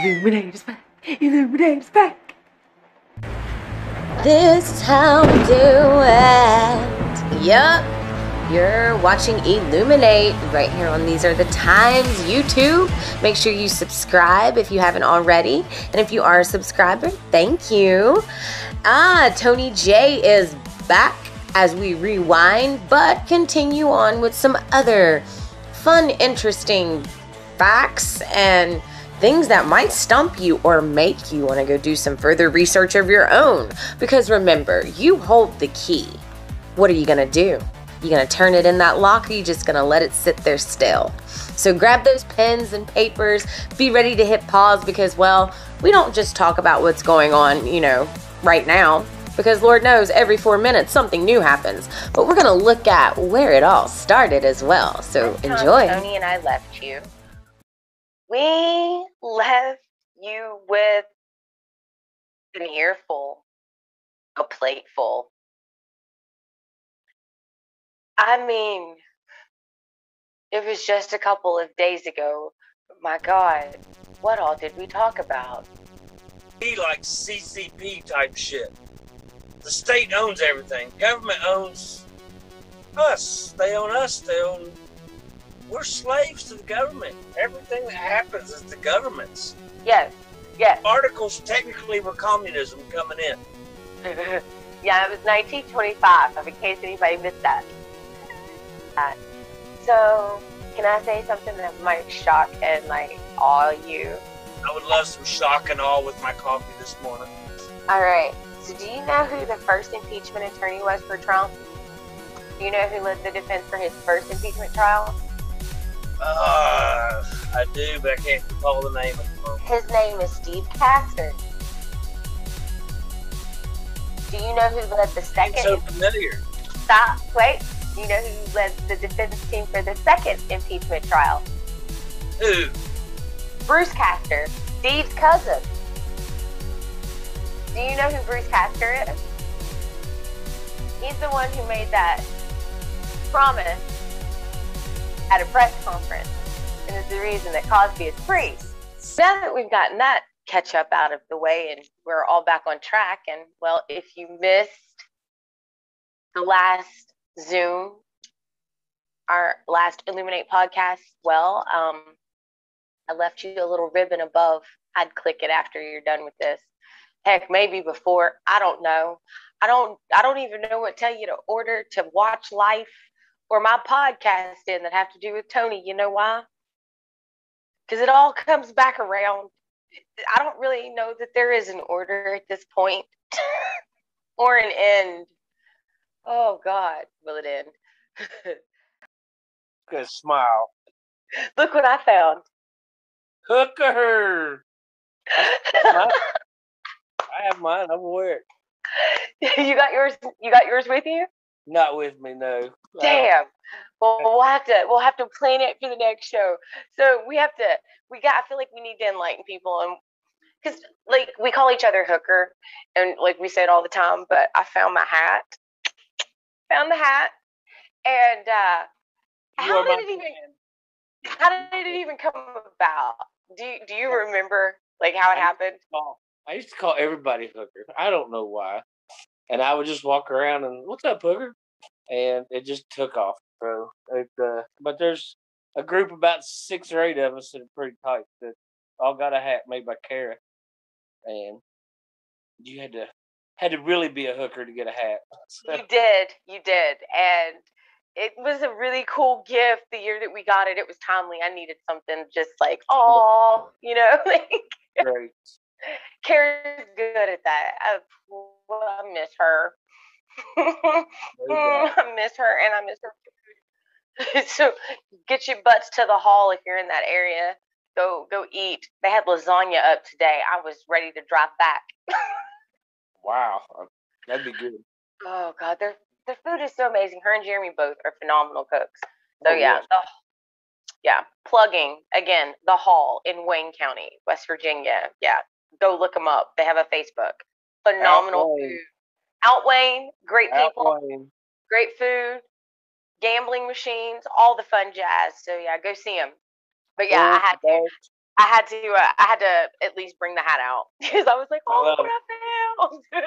Illuminate is back. Illuminate is back. This is how we do it. Yup. You're watching Illuminate right here on These Are the Times YouTube. Make sure you subscribe if you haven't already. And if you are a subscriber, thank you. Tony J is back as we rewind, but continue on with some other fun, interesting facts and things that might stump you or make you want to go do some further research of your own. Because remember, you hold the key. What are you going to do? You going to turn it in that lock, or you just going to let it sit there still? So grab those pens and papers. Be ready to hit pause because, well, we don't just talk about what's going on, right now. Because Lord knows every 4 minutes something new happens. But we're going to look at where it all started as well. So enjoy. Tony and I left you. We left you with an earful, a plateful. I mean, it was just a couple of days ago. My God, what all did we talk about? Be like CCP type shit. The state owns everything. Government owns us. They own us. We're slaves to the government. Everything that happens is the government's. Yes. Articles technically were communism coming in. Yeah, it was 1925, in case anybody missed that. So, can I say something that might shock and awe you? I would love some shock and awe with my coffee this morning. All right. So, do you know who the first impeachment attorney was for Trump? Do you know who led the defense for his first impeachment trial? I do, but I can't recall the name of him. His name is Steve Castor. Do you know who led the second? It's so familiar. Stop. Wait. Do you know who led the defense team for the second impeachment trial? Who? Bruce Castor, Steve's cousin. Do you know who Bruce Castor is? He's the one who made that promise at a press conference, and is the reason that Cosby is free. Now that we've gotten that catch up out of the way and we're all back on track, and well, if you missed the last Zoom, our last Illuminate podcast, well, I left you a little ribbon above. I'd click it after you're done with this. Heck, maybe before. I don't know. I don't even know what to tell you to order to watch Life or my podcast in that have to do with Tony. You know why? Because it all comes back around. I don't really know that there is an order at this point or an end. Oh, God, will it end? Good smile. Look what I found. Hooker. I have mine. I'm aware. You got yours with you? Not with me, no. Damn. Well, we'll have to plan it for the next show. So I feel like we need to enlighten people, and because we call each other Hooker, and we say it all the time. But I found my hat. Found the hat, and how did it even come about? Do you remember how it happened? I used to call everybody Hooker. I don't know why. And I would just walk around and, what's up, Hooker? And it just took off, bro. But there's a group of about 6 or 8 of us that are pretty tight that all got a hat made by Cara. And you had to really be a hooker to get a hat. So. You did. And it was a really cool gift the year that we got it. It was timely. I needed something just Great. Cara's good at that. I miss her. I miss her, and I miss her. So get your butts to the hall if you're in that area. Go eat. They had lasagna up today. I was ready to drive back. Wow, that'd be good. Oh God, their food is so amazing. Her and Jeremy both are phenomenal cooks. So plugging again, the Hall in Wayne County, West Virginia. Yeah, go look them up. They have a Facebook. Phenomenal food. Outwayne, great people, great food, gambling machines, all the fun jazz. So yeah, go see them. But yeah, I had to at least bring the hat out because I was like, oh, look what I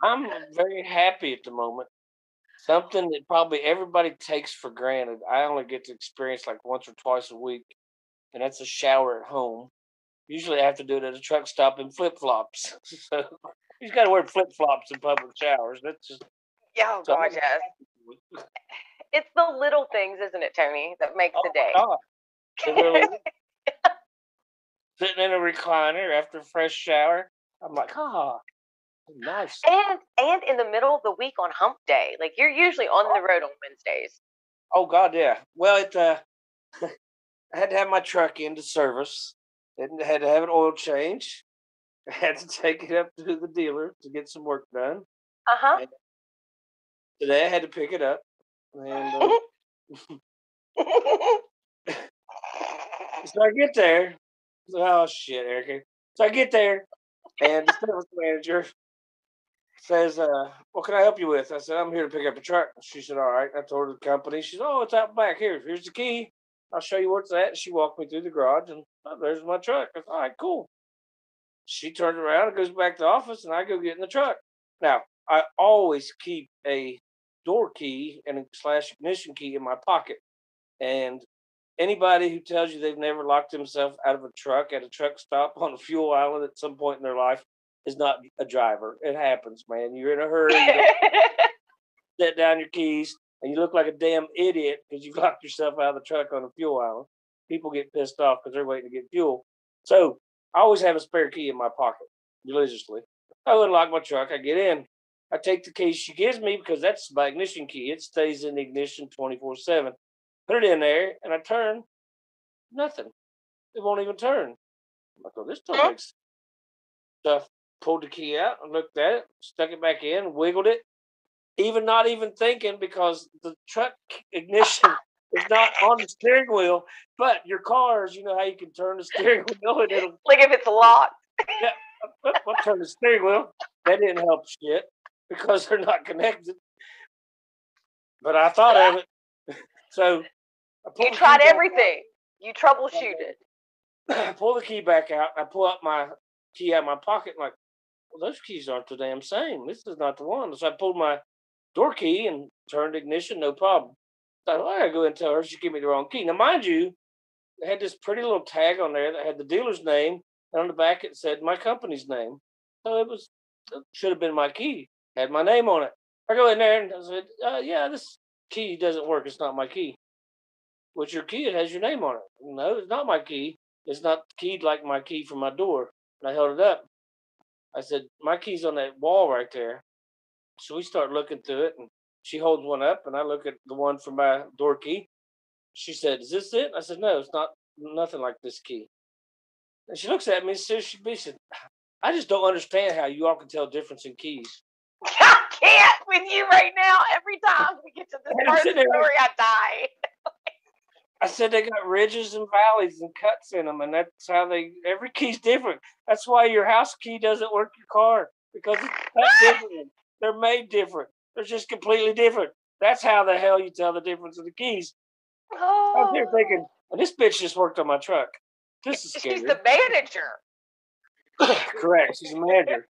found. I'm very happy at the moment. Something that probably everybody takes for granted. I only get to experience like once or twice a week, and that's a shower at home. Usually I have to do it at a truck stop in flip-flops. So you got to wear flip-flops in public showers. That's just... Oh, God, yes. It's the little things, isn't it, Tony, that makes the day. God. It really is. Sitting in a recliner after a fresh shower, I'm like, nice. And in the middle of the week on hump day. Like, you're usually on the road on Wednesdays. Oh, God, yeah. Well, I had to have my truck into service. Had to have an oil change. I had to take it up to the dealer to get some work done. Uh-huh. And today I had to pick it up. And so I get there. Oh, shit, Erica. So I get there, and the service manager says, what can I help you with? I said, I'm here to pick up a truck. She said, all right. I told her the company. She said, oh, it's out back here. Here's the key. I'll show you where it's at. She walked me through the garage, and there's my truck. I said, all right, cool. She turns around and goes back to the office, and I go get in the truck. Now, I always keep a door key and a / ignition key in my pocket. And anybody who tells you they've never locked themselves out of a truck at a truck stop on a fuel island at some point in their life is not a driver. It happens, man. You're in a hurry. You set down your keys, and you look like a damn idiot because you locked yourself out of the truck on a fuel island. People get pissed off because they're waiting to get fuel. So I always have a spare key in my pocket, religiously. I unlock my truck. I get in. I take the key she gives me because that's my ignition key. It stays in the ignition 24/7. Put it in there, and I turn. Nothing. It won't even turn. I'm like, oh, this don't make sense. So I pulled the key out and looked at it, stuck it back in, wiggled it, not even thinking because the truck ignition is not on the steering wheel, but your cars, you know how you can turn the steering wheel and it'll... Like if it's locked. Yeah, I'll turn the steering wheel. That didn't help shit because they're not connected. But I thought of it. So you tried everything. You troubleshooted. I pull the key back out. I pull up my key out of my pocket. I'm like, well, those keys aren't the damn same. This is not the one. So I pulled my door key and turned ignition, no problem. So I gotta go and tell her she gave me the wrong key. Now, mind you, they had this pretty little tag on there that had the dealer's name, and on the back it said my company's name. So it should have been my key. Had my name on it. I go in there and I said, yeah, this key doesn't work. It's not my key. What's your key? It has your name on it. No, it's not my key. It's not keyed like my key for my door. And I held it up. I said, my key's on that wall right there. So we start looking through it, and she holds one up, and I look at the one for my door key. She said, is this it? I said, no, it's not, nothing like this key. And she looks at me and says, she said, I just don't understand how you all can tell difference in keys. I can't with you right now. Every time we get to this part of the story, I die. I said they got ridges and valleys and cuts in them, and that's how every key's different. That's why your house key doesn't work your car, because it's cut different. They're made different. They're just completely different. That's how the hell you tell the difference of the keys. I was there thinking, and this bitch just worked on my truck. This is scary. She's the manager. Correct. She's a manager.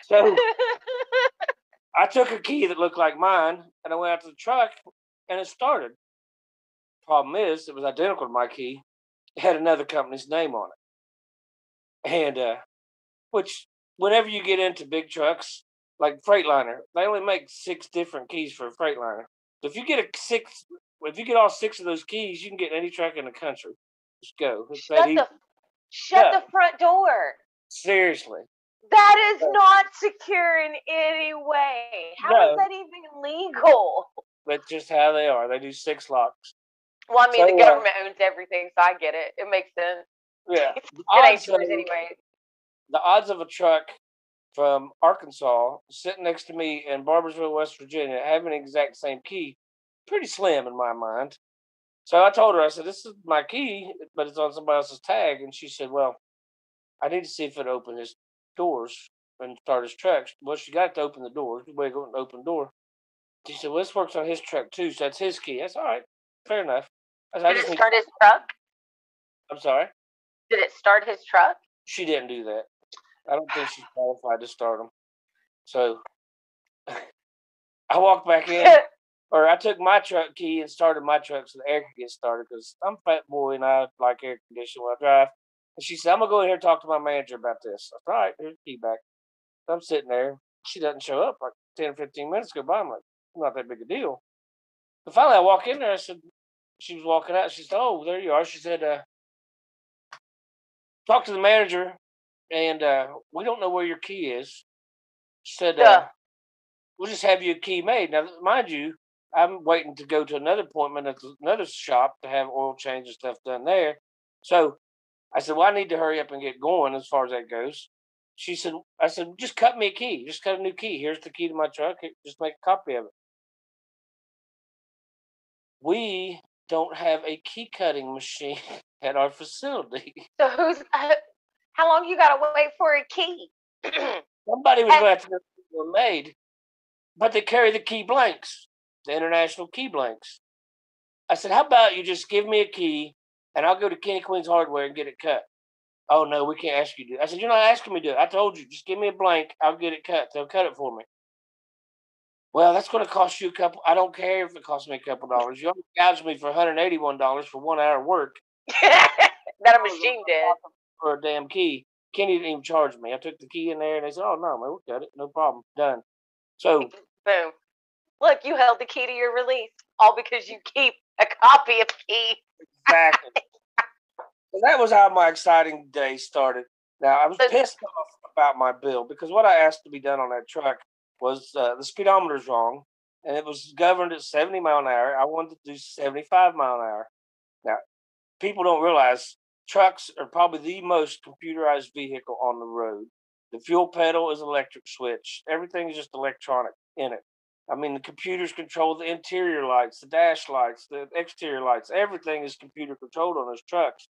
So I took a key that looked like mine, and I went out to the truck, and it started. Problem is, it was identical to my key. It had another company's name on it. And, which, whenever you get into big trucks, like Freightliner, they only make 6 different keys for a Freightliner. So if you get all 6 of those keys, you can get any truck in the country. Just go. Shut the front door. Seriously. That is not secure in any way. How is that even legal? That's just how they are. They do 6 locks. Well, I mean, the government owns everything, so I get it. It makes sense. Yeah. It ain't yours anyway. The odds of a truck from Arkansas sitting next to me in Barboursville, West Virginia, having the exact same key, pretty slim in my mind. So I told her, I said, this is my key, but it's on somebody else's tag. And she said, well, I need to see if it'll open his doors and start his trucks. Well, she got to open the doors. We go and open the door. She said, well, this works on his truck too, so that's his key. That's all right. Fair enough. Did it start his truck? I'm sorry? Did it start his truck? She didn't do that. I don't think she's qualified to start them. So I walked back in, or I took my truck key and started my truck so the air could get started because I'm a fat boy and I like air conditioning when I drive. And she said, I'm going to go in here and talk to my manager about this. I said, all right, here's the key back. So I'm sitting there. She doesn't show up. Like 10, 15 minutes go by. I'm like, not that big a deal. But finally, I walk in there. I said, she was walking out. She said, oh, there you are. She said, talk to the manager, and we don't know where your key is. She said, we'll just have you a key made. Now, mind you, I'm waiting to go to another appointment at another shop to have oil change and stuff done there. So I said, well, I need to hurry up and get going as far as that goes. She said, I said, just cut me a key. Just cut a new key. Here's the key to my truck. Just make a copy of it. We don't have a key cutting machine at our facility. So how long you got to wait for a key? Somebody was going to have to get one made, but they carry the key blanks, the international key blanks. I said, how about you just give me a key and I'll go to Kenny Queen's Hardware and get it cut. Oh, no, we can't ask you to do it. I said, you're not asking me to do it. I told you, just give me a blank. I'll get it cut. They'll cut it for me. Well, that's going to cost you a couple. I don't care if it costs me a couple dollars. You only gouged me for $181 for 1 hour of work. That a machine did. For a damn key. Kenny didn't even charge me. I took the key in there and they said, oh, no, man, we'll cut it. No problem. Done. So, boom. Look, you held the key to your release, all because you keep a copy of key. Exactly. So that was how my exciting day started. Now, I was pissed off about my bill because what I asked to be done on that truck was the speedometer's wrong, and it was governed at 70 mile an hour. I wanted to do 75 mile an hour. Now, people don't realize trucks are probably the most computerized vehicle on the road. The fuel pedal is electric switch. Everything is just electronic in it. I mean, the computers control the interior lights, the dash lights, the exterior lights. Everything is computer controlled on those trucks.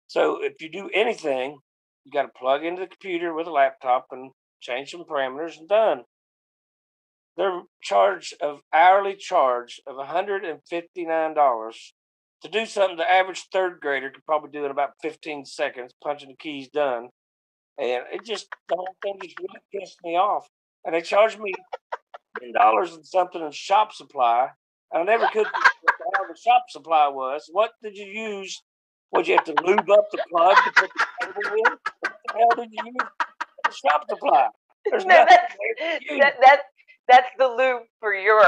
So if you do anything, you got to plug into the computer with a laptop and change some parameters and done. They're hourly charge of $159 to do something the average third grader could probably do in about 15 seconds, punching the keys done. And the whole thing just really pissed me off. And they charged me $10 and something in shop supply. And I never could figure out how the shop supply was. What did you use? Would you have to lube up the plug to put the cable in? What the hell did you use for shop supply? There's nothing that's the lube for you.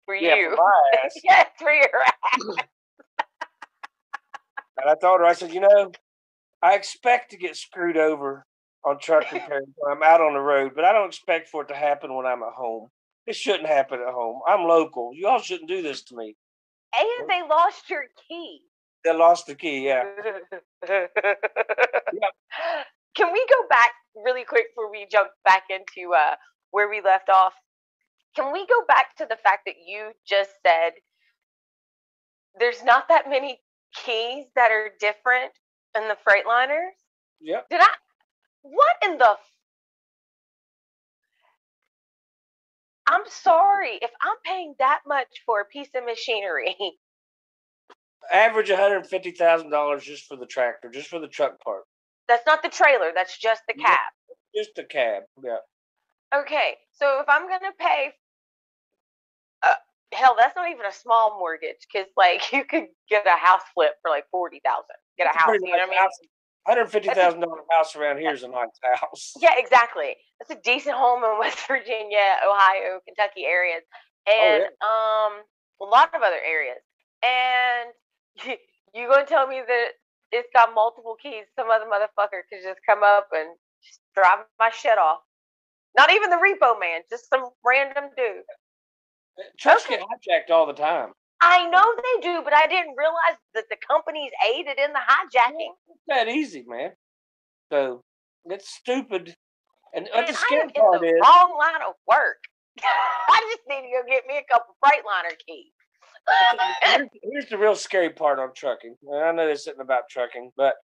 For my ass. Yes, for your ass. And I told her, I said, I expect to get screwed over on truck repairs when I'm out on the road, but I don't expect for it to happen when I'm at home. It shouldn't happen at home. I'm local. You all shouldn't do this to me. And they lost your key. They lost the key, yeah. Yep. Can we go back really quick before we jump back into where we left off? Can we go back to the fact that you just said there's not that many keys that are different in the Freightliners? Yep. What in the... I'm sorry, if I'm paying that much for a piece of machinery... Average $150,000 just for the tractor, just for the truck part. That's not the trailer. That's just the cab. Just the cab, yeah. Okay, so if I'm going to pay... hell, that's not even a small mortgage, because, you could get a house flip for, $40,000. Get a house, you know what I mean? $150,000 house around here is a nice house. Yeah, exactly. That's a decent home in West Virginia, Ohio, Kentucky areas, and a lot of other areas. And you going to tell me that it's got multiple keys? Some other motherfucker could just come up and just drive my shit off. Not even the repo man, just some random dude. Trucks get hijacked all the time. I know they do, but I didn't realize that the companies aided in the hijacking. It's that easy, man. So it's stupid. And Man, the scary I am part in the is wrong line of work. I just need to go get me a couple Freightliner keys. here's the real scary part on trucking. And I know this isn't about trucking, but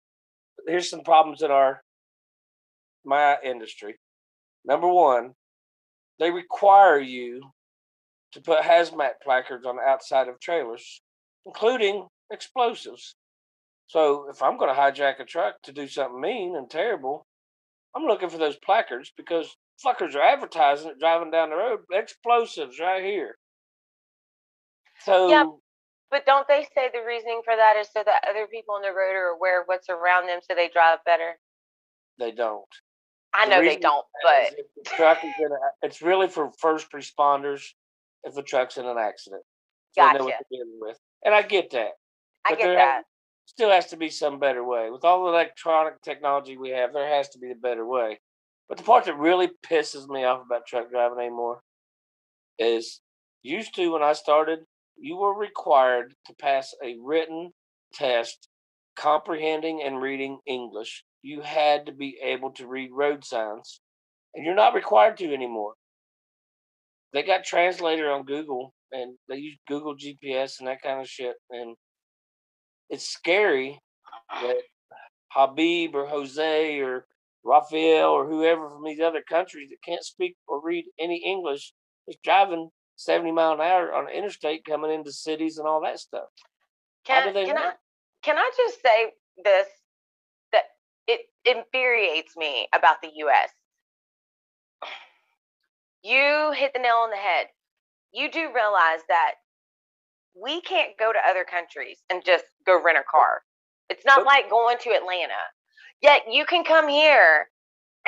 here's some problems in my industry. Number one, they require you to put hazmat placards on the outside of trailers, including explosives. So if I'm going to hijack a truck to do something mean and terrible, I'm looking for those placards because fuckers are advertising it driving down the road. Explosives right here. So Yeah, but don't they say the reasoning for that is so that other people on the road are aware of what's around them so they drive better? they don't. I know they don't, but If the truck is it's really for first responders if the truck's in an accident. So they know what gotcha. they're dealing with. And I get that. I But get that. still has to be some better way. With all the electronic technology we have, there has to be a better way. But the part that really pisses me off about truck driving anymore is used to when I started, you were required to pass a written test comprehending and reading English. You had to be able to read road signs, and you're not required to anymore. They got translator on Google, and they use Google GPS and that kind of shit, and it's scary that Habib or Jose or Rafael or whoever from these other countries that can't speak or read any English is driving 70 mile an hour on the interstate coming into cities and all that stuff. How do they know? Can I just say this, that it infuriates me about the US? You hit the nail on the head. You do realize that we can't go to other countries and just go rent a car. It's not like going to Atlanta. Yet you can come here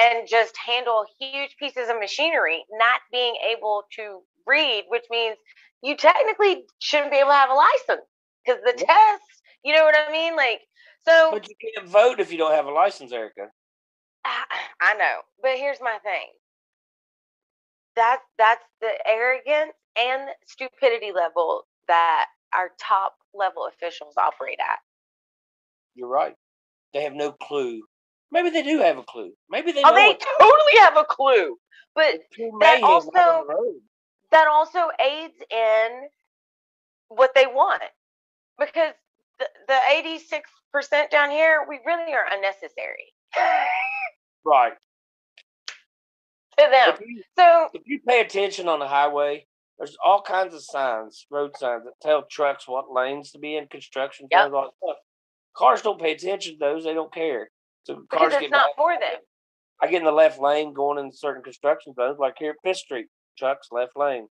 and just handle huge pieces of machinery, not being able to read, which means you technically shouldn't be able to have a license because the test, you know what I mean? Like, so. But you can't vote if you don't have a license, Erica. I know, but here's my thing. That's the arrogance and stupidity level that our top level officials operate at. You're right. They have no clue. Maybe they do have a clue. Maybe they know. Oh, they totally have a clue. But that also aids in what they want. Because the 86% down here, we really are unnecessary. Right. To them. If you pay attention on the highway, there's all kinds of signs, road signs, that tell trucks what lanes to be in, construction zones, all that stuff. Cars don't pay attention to those. They don't care. So cars because it's not for them. I get in the left lane going in certain construction zones, like here at Fifth Street, trucks left lane.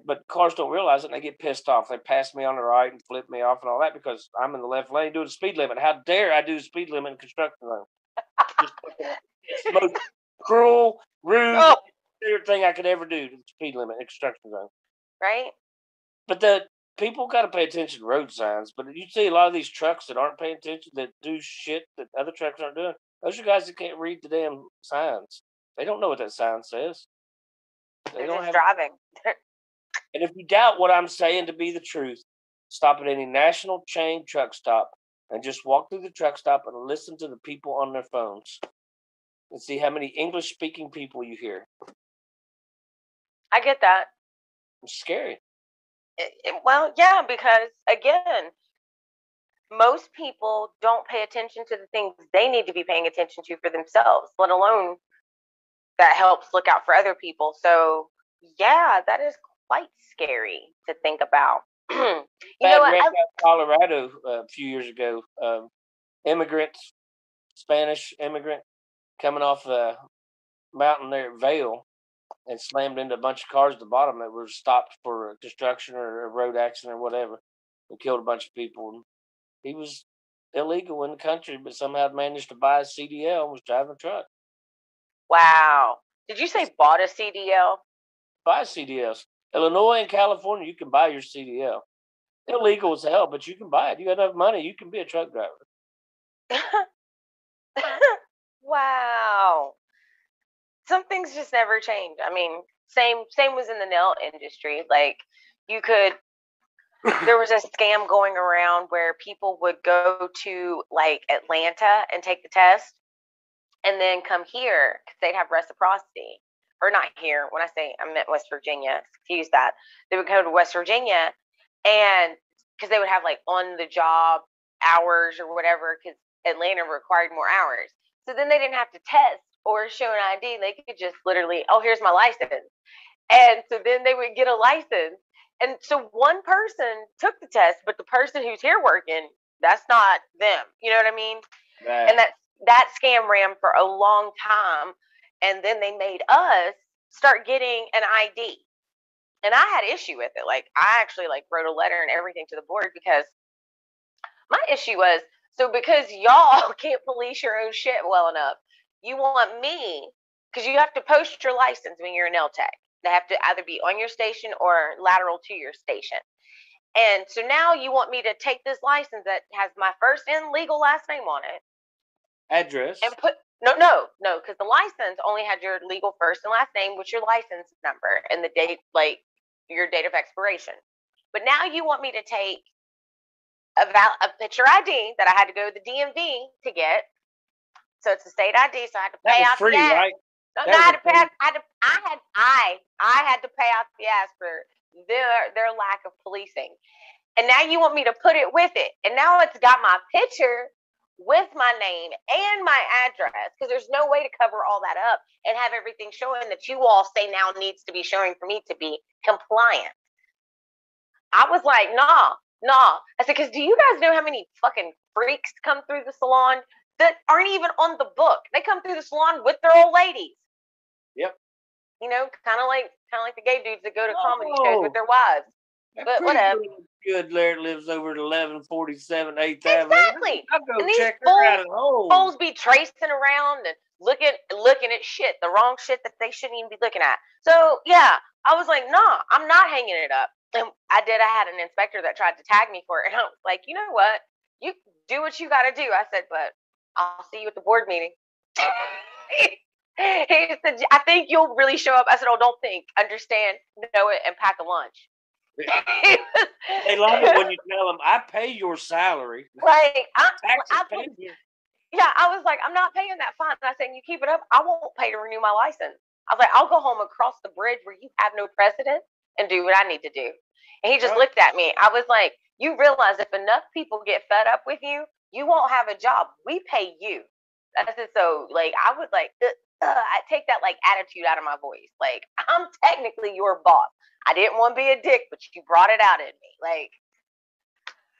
But cars don't realize it, and they get pissed off. They pass me on the right and flip me off and all that because I'm in the left lane doing the speed limit. How dare I do the speed limit in construction zone? It's the most cruel, rude, thing I could ever do to the speed limit in construction zone. Right? But the people got to pay attention to road signs. But you see a lot of these trucks that aren't paying attention, that do shit that other trucks aren't doing. Those are guys that can't read the damn signs. They don't know what that sign says. They're just driving. And if you doubt what I'm saying to be the truth, stop at any national chain truck stop and just walk through the truck stop and listen to the people on their phones and see how many English-speaking people you hear. I get that. It's scary. Well, yeah, because, again, most people don't pay attention to the things they need to be paying attention to for themselves, let alone that helps look out for other people. So, yeah, that is quite scary to think about. Colorado a few years ago, Spanish immigrant, coming off the mountain there at Vail and slammed into a bunch of cars at the bottom that were stopped for construction or a road accident or whatever, and killed a bunch of people. And he was illegal in the country, but somehow managed to buy a CDL and was driving a truck. Wow. Did you say bought a CDL? Buy CDLs. Illinois and California, you can buy your CDL. Illegal as hell, but you can buy it. You got enough money, you can be a truck driver. Wow. Some things just never change. I mean, same was in the nail industry. Like, there was a scam going around where people would go to like Atlanta and take the test and then come here because they'd have reciprocity. Or not here. When I say I meant West Virginia, excuse that. They would go to West Virginia and because they would have like on the job hours or whatever because Atlanta required more hours. So then they didn't have to test or show an ID. They could just literally, oh, here's my license. And so then they would get a license. And so one person took the test, but the person who's here working That's not them. You know what I mean? Right. And that scam ran for a long time. And then they made us start getting an ID. And I had issue with it. Like, I actually like wrote a letter and everything to the board because my issue was, so because y'all can't police your own shit well enough, you want me, because you have to post your license when you're an LTAC. They have to either be on your station or lateral to your station. And so now you want me to take this license that has my first and legal last name on it. Address. And put, no, because the license only had your legal first and last name, with your license number and the date, like your date of expiration. But now you want me to take a picture ID that I had to go to the DMV to get. So it's a state ID, so I had to pay out free, the ass. right? No, I had to pay. I had to pay out the ass for their lack of policing. And now you want me to put it with it, and now it's got my picture with my name and my address, because there's no way to cover all that up and have everything showing that you all say now needs to be showing for me to be compliant. I was like, nah. I said, because do you guys know how many fucking freaks come through the salon that aren't even on the book? They come through the salon with their old ladies. Yep. You know, kind of like the gay dudes that go to comedy shows with their wives. But whatever. Good Larry lives over at 1147 8th Exactly. Avenue. I'll go and these check her out at home. Fools be tracing around and looking at shit, the wrong shit that they shouldn't even be looking at. So yeah, I was like, nah, I'm not hanging it up. And I had an inspector that tried to tag me for it, and I was like, you know what? You do what you got to do. I said, but I'll see you at the board meeting. He said, I think you'll really show up. I said, oh, don't think, understand, know it, and pack a lunch. They love it when you tell them, I pay your salary. Right. Yeah, I was like, I'm not paying that fine. And I said, you keep it up, I won't pay to renew my license. I was like, I'll go home across the bridge where you have no precedent and do what I need to do. And he just looked at me. I was like, you realize if enough people get fed up with you, you won't have a job. We pay you. I said, so like, I was like, I take that like attitude out of my voice. Like, I'm technically your boss. I didn't want to be a dick, but you brought it out in me. Like,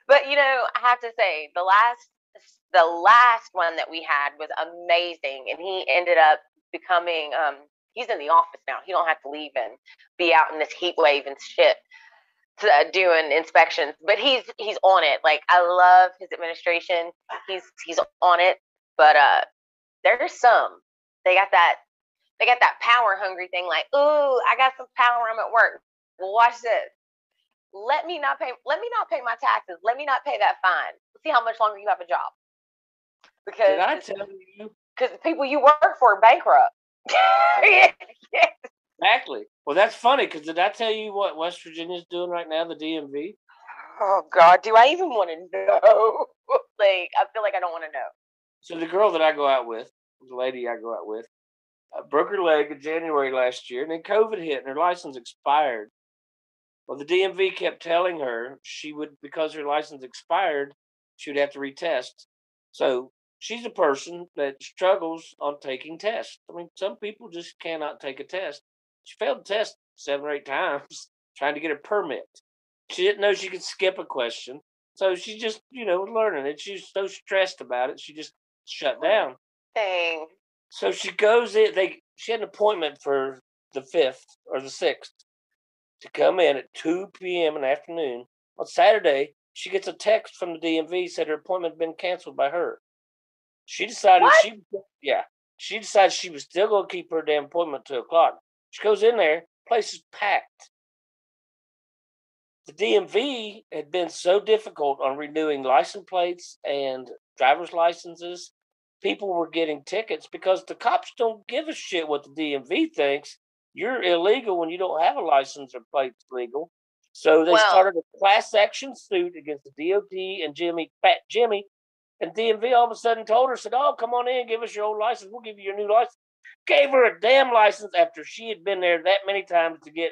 but you know, I have to say, the last one that we had was amazing, and he ended up becoming he's in the office now. He don't have to leave and be out in this heat wave and shit doing inspections, but he's on it. Like, I love his administration. He's on it, but there's some, they got that power hungry thing, like, ooh, I got some power, I'm at work. Well, watch this. Let me not pay my taxes. Let me not pay that fine. See how much longer you have a job. Because did I tell you? Because the people you work for are bankrupt. Exactly. Well, that's funny, because did I tell you what West Virginia's doing right now, the DMV? Oh, God, do I even want to know? Like, I feel like I don't want to know. So the girl that I go out with, the lady I go out with, broke her leg in January last year, and then COVID hit, and her license expired. Well, the DMV kept telling her because her license expired, she would have to retest. So she's a person that struggles on taking tests. I mean, some people just cannot take a test. She failed the test 7 or 8 times trying to get a permit. She didn't know she could skip a question. So she just, was learning it. She was so stressed about it, she just shut down. Dang. So she goes in. She had an appointment for the 5th or the 6th to come in at 2 p.m. in the afternoon. On Saturday, she gets a text from the DMV said her appointment had been canceled by her. She decided she decided she was still going to keep her damn appointment at 2 o'clock. She goes in there, place is packed. The DMV had been so difficult on renewing license plates and driver's licenses. People were getting tickets because the cops don't give a shit what the DMV thinks. You're illegal when you don't have a license or plates legal. So they started a class action suit against the DOT and Fat Jimmy. And DMV all of a sudden told her, said, oh, come on in, give us your old license. We'll give you your new license. Gave her a damn license after she had been there that many times to gave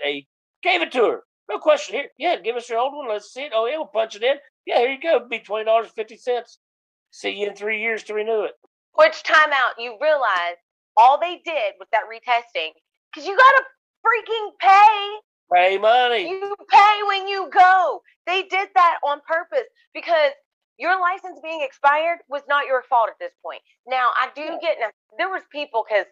it to her. No question here. Yeah, give us your old one. Let's see it. Oh, yeah, we'll punch it in. Yeah, here you go. It'll be $20.50. See you in 3 years to renew it. Which time out, you realize all they did was that retesting. Because you got to freaking pay. Pay money. You pay when you go. They did that on purpose because Your license being expired was not your fault at this point. Now, I do get, there was people, because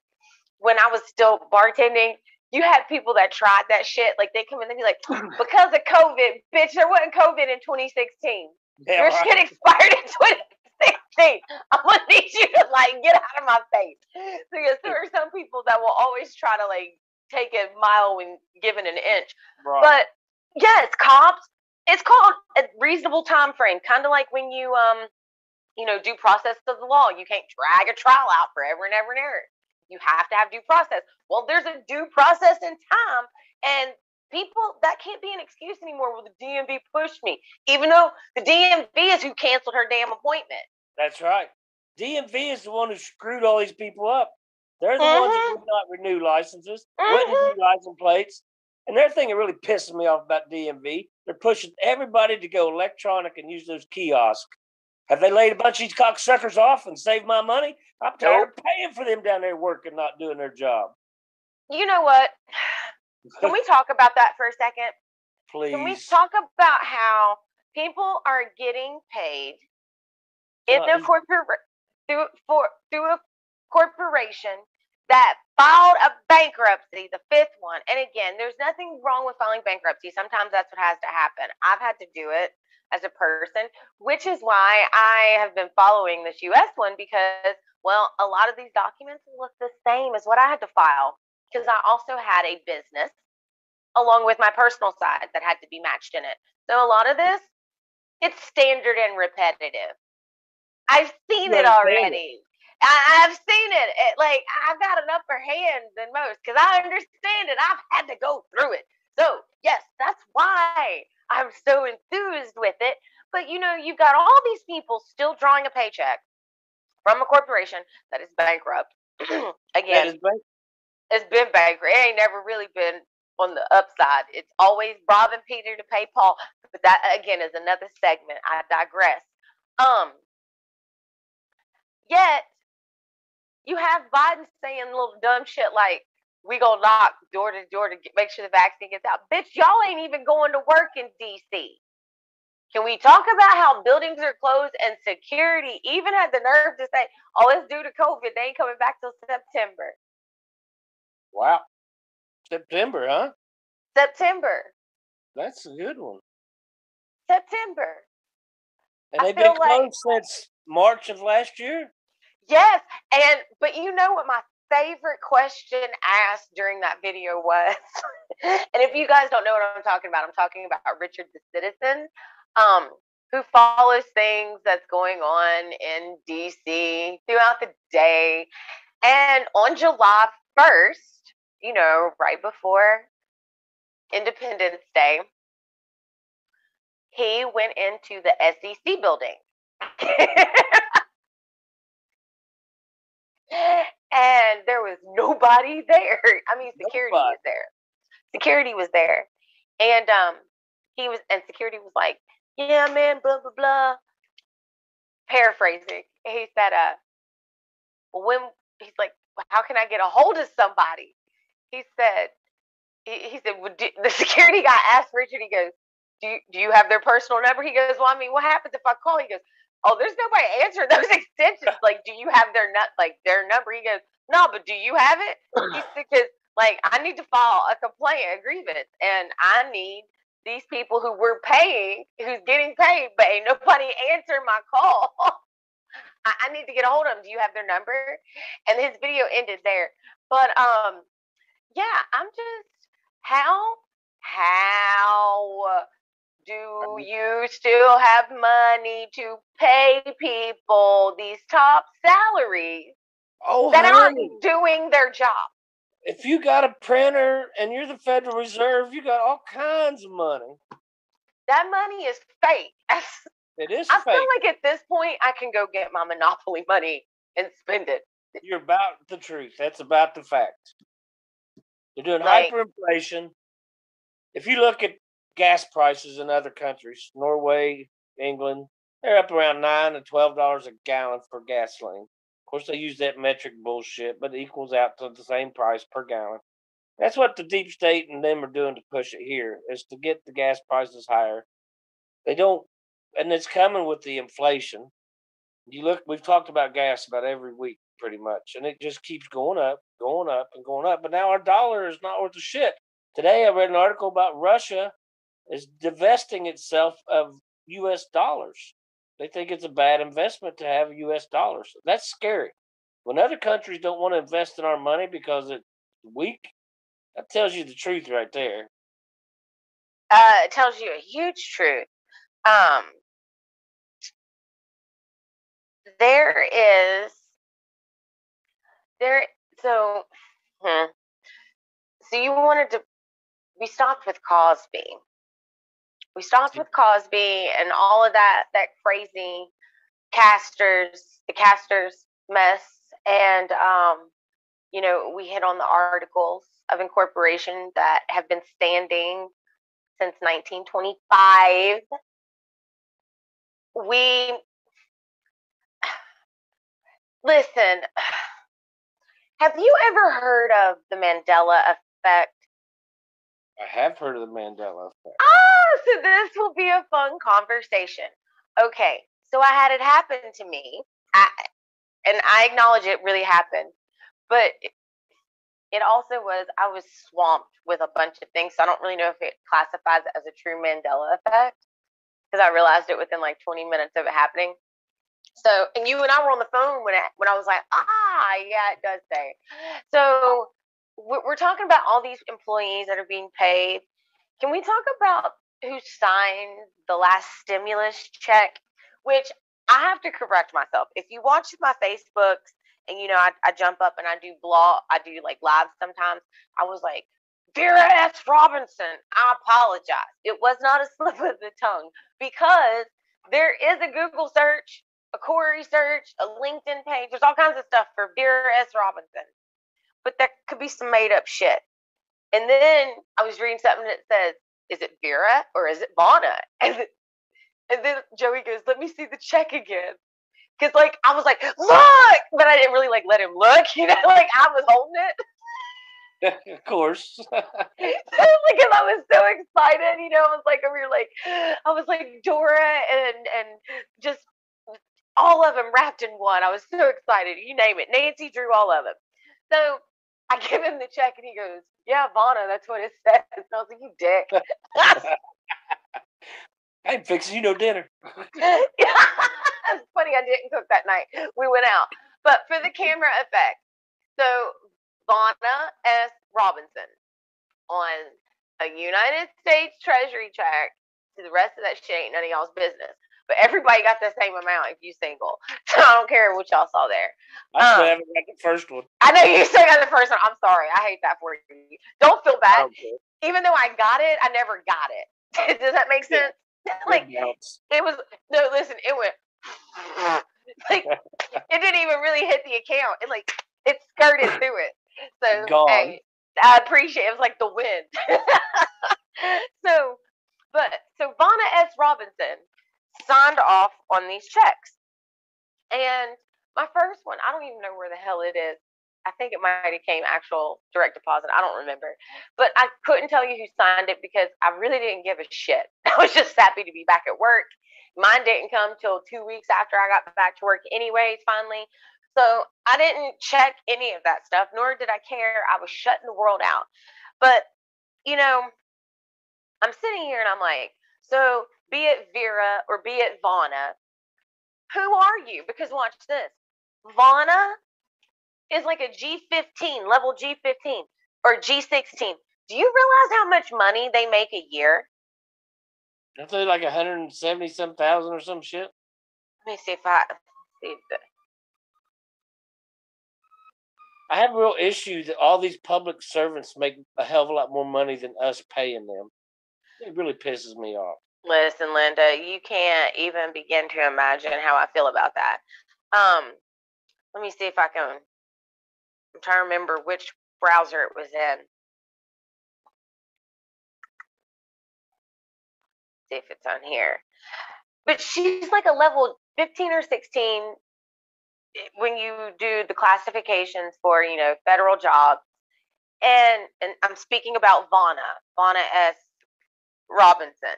when I was still bartending, you had people that tried that shit. Like, they come in and be like, because of COVID, bitch, there wasn't COVID in 2016. Your shit expired in 2016. I'm going to need you to, like, get out of my face. So, yes, there are some people that will always try to, like, take a mile when given an inch. Right. But, yes, cops, it's called a reasonable time frame. Kind of like when you, due process of the law. You can't drag a trial out forever and ever and ever. You have to have due process. Well, there's a due process in time, and people, that can't be an excuse anymore. Well, the DMV pushed me, even though the DMV is who canceled her damn appointment. That's right. DMV is the one who screwed all these people up. They're the ones that would not renew licenses, wouldn't renew license plates. And their thing that really pisses me off about DMV, they're pushing everybody to go electronic and use those kiosks. Have they laid a bunch of these cocksuckers off and saved my money? I'm tired of paying for them down there working, not doing their job. You know what? Can we talk about that for a second? Please. Can we talk about how people are getting paid in their through a corporation that filed a bankruptcy, the fifth one? And again, there's nothing wrong with filing bankruptcy. Sometimes that's what has to happen. I've had to do it as a person, which is why I have been following this U.S. one, because, well, a lot of these documents look the same as what I had to file, because I also had a business along with my personal side that had to be matched in it. So a lot of this, it's standard and repetitive. I've seen it already. I've seen it. Like, I've got an upper hand than most because I understand it. I've had to go through it. So, yes, that's why I'm so enthused with it. But, you've got all these people still drawing a paycheck from a corporation that is bankrupt. Again, it's been bankrupt. It ain't never really been on the upside. It's always robbing Peter to pay Paul. But that, again, is another segment. I digress. Yet, you have Biden saying little dumb shit like, we gonna knock door to door to make sure the vaccine gets out. Bitch, y'all ain't even going to work in D.C. Can we talk about how buildings are closed and security even had the nerve to say, oh, it's due to COVID. They ain't coming back till September. Wow. September, huh? September. That's a good one. September. And they've been closed since March of last year? Yes. But you know what my favorite question asked during that video was? And if you guys don't know what I'm talking about Richard the Citizen, who follows things that's going on in DC throughout the day. And on July 1st, right before Independence Day, he went into the SEC building. And there was nobody there. I mean, security was there. Security was there. And security was like, yeah, man, blah, blah, blah. Paraphrasing. He said, he's like, how can I get a hold of somebody? He said, the security guy asked Richard, he goes, do you have their personal number? He goes, well, I mean, what happens if I call? He goes, oh, there's nobody answering those extensions. Like, do you have their number? He goes, no, but do you have it? He said, because, like, I need to file a complaint, a grievance, and I need these people who we're paying, who's getting paid, but ain't nobody answering my call. I need to get a hold of them. Do you have their number? And his video ended there. But, yeah, I'm just, how do you still have money to pay people these top salaries that aren't doing their job? If you got a printer and you're the Federal Reserve, you got all kinds of money. That money is fake. It is I fake. feel like at this point, I can go get my Monopoly money and spend it. You're about the truth. That's about the fact. They're doing hyperinflation. If you look at gas prices in other countries, Norway, England, they're up around $9 to $12 a gallon for gasoline. Of course, they use that metric bullshit, but it equals out to the same price per gallon. That's what the deep state and them are doing to push it here, is to get the gas prices higher. They don't and it's coming with the inflation. You look, we've talked about gas about every week pretty much, and it just keeps going up, and going up. But now our dollar is not worth a shit. Today I read an article about Russia is divesting itself of U.S. dollars. They think it's a bad investment to have U.S. dollars. That's scary. When other countries don't want to invest in our money because it's weak, that tells you the truth right there. It tells you a huge truth. So you wanted to, we stopped with Cosby. We stopped with Cosby and all of that crazy the casters mess. And, we hit on the articles of incorporation that have been standing since 1925. Listen, have you ever heard of the Mandela effect? I have heard of the Mandela effect. So this will be a fun conversation. Okay, so I had it happen to me, and I acknowledge it really happened, but it also I was swamped with a bunch of things, so I don't really know if it classifies as a true Mandela effect, because I realized it within like 20 minutes of it happening. So, and you and I were on the phone when I was like, yeah, it does say. So we're talking about all these employees that are being paid. Can we talk about who signed the last stimulus check? Which I have to correct myself. If you watch my Facebooks and, I jump up and I do like live sometimes, I was like, Vera S. Robinson, I apologize. It was not a slip of the tongue, because there is a Google search, a query search, a LinkedIn page. There's all kinds of stuff for Vera S. Robinson. But that could be some made up shit. And then I was reading something that says, is it Vera or is it Vona? And then Joey goes, let me see the check again. Because, I was like, look! But I didn't really, let him look. I was holding it. Of course. Because I was so excited, I was over here, I was like Dora and just all of them wrapped in one. I was so excited. You name it. Nancy drew all of them. So I give him the check and he goes, yeah, Vona, that's what it says. And I was like, you dick. I ain't fixing dinner. It's funny, I didn't cook that night. We went out. But for the camera effect, so Vona S. Robinson on a United States Treasury check. To the rest of that shit ain't none of y'all's business. But everybody got the same amount if you single. So I don't care what y'all saw there. I still haven't got the first one. I know you still got the first one. I'm sorry. I hate that for you. Don't feel bad. Okay. Even though I got it, I never got it. Does that make sense? Yeah. It was, no, listen, it went, it didn't even really hit the account. It skirted through it. So, hey, I appreciate it. It was like the wind. So Vona S. Robinson signed off on these checks. And my first one, I don't even know where the hell it is. I think it might have came actual direct deposit. I don't remember. But I couldn't tell you who signed it because I really didn't give a shit. I was just happy to be back at work. Mine didn't come till 2 weeks after I got back to work anyways, finally. So I didn't check any of that stuff, nor did I care. I was shutting the world out. But, I'm sitting here and I'm like, so be it Vera or be it Vona, who are you? Because watch this. Vona is like a G15, level G15 or G16. Do you realize how much money they make a year? Aren't they like 170-some thousand or some shit? Let me see if I have a real issue that all these public servants make a hell of a lot more money than us paying them. It really pisses me off. Listen, Linda, you can't even begin to imagine how I feel about that. Let me see if I can. I'm trying to remember which browser it was in. See if it's on here. But she's like a level 15 or 16 when you do the classifications for, federal jobs. And I'm speaking about Vona S. Robinson.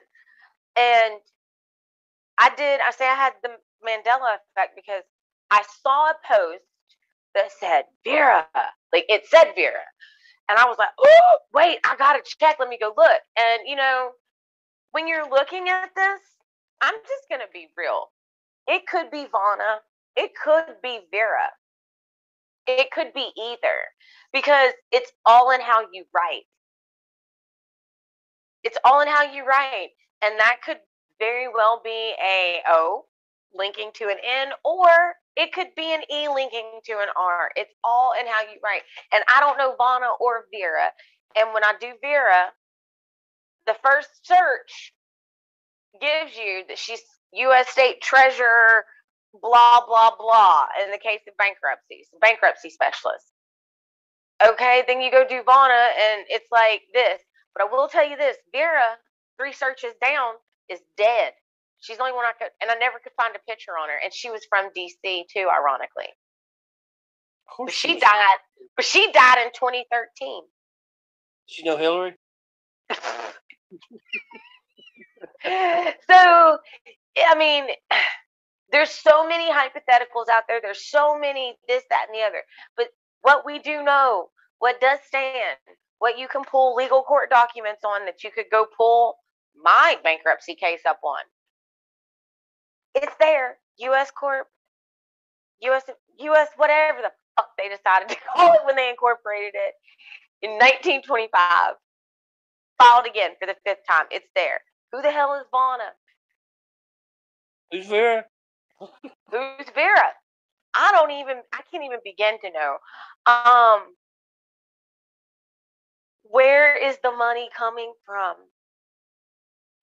And I say I had the Mandela effect because I saw a post that said Vera, like it said Vera, and I was like, oh wait, I gotta check. Let me go look. And when you're looking at this, I'm just gonna be real. It could be Vona. It could be Vera. It could be either, because it's all in how you write. It's all in how you write. And that could very well be a O linking to an N, or it could be an E linking to an R. It's all in how you write. And I don't know Vona or Vera. And when I do Vera, the first search gives you that she's U.S. State Treasurer, blah, blah, blah, in the case of bankruptcy specialist. Okay, then you go do Vona, and it's like this. But I will tell you this, Vera, 3 searches down, is dead. She's the only one I never could find a picture on her. And she was from D.C. too, ironically. Of course She died in 2013. She know Hillary? So, I mean, there's so many hypotheticals out there. There's so many this, that, and the other. But what we do know, what does stand, what you can pull legal court documents on that you could go pull my bankruptcy case up on. It's there. U.S. Corp, U.S. whatever the fuck they decided to call it when they incorporated it in 1925. Filed again for the 5th time. It's there. Who the hell is Vona? Who's Vera? Who's Vera? I can't even begin to know. Where is the money coming from?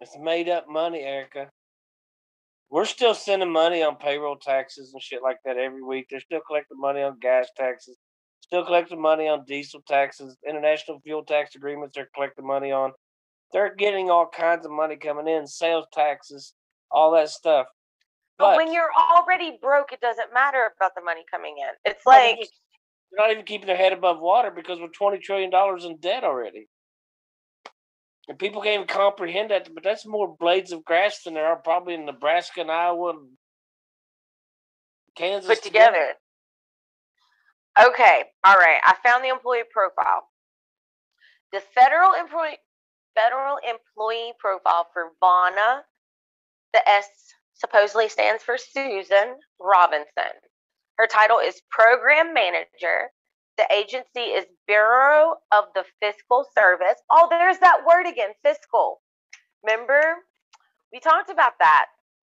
It's made up money, Erica. We're still sending money on payroll taxes and shit like that every week. They're still collecting money on gas taxes, still collecting money on diesel taxes, international fuel tax agreements they're collecting money on. They're getting all kinds of money coming in, sales taxes, all that stuff. But when you're already broke, it doesn't matter about the money coming in. It's like they're not even keeping their head above water because we're $20 trillion in debt already. And people can't even comprehend that, but that's more blades of grass than there are probably in Nebraska and Iowa and Kansas put together. Okay, all right. I found the employee profile. The federal employee profile for Vona, the S supposedly stands for Susan Robinson. Her title is Program Manager. The agency is Bureau of the Fiscal Service. Oh, there's that word again, fiscal. Remember? We talked about that.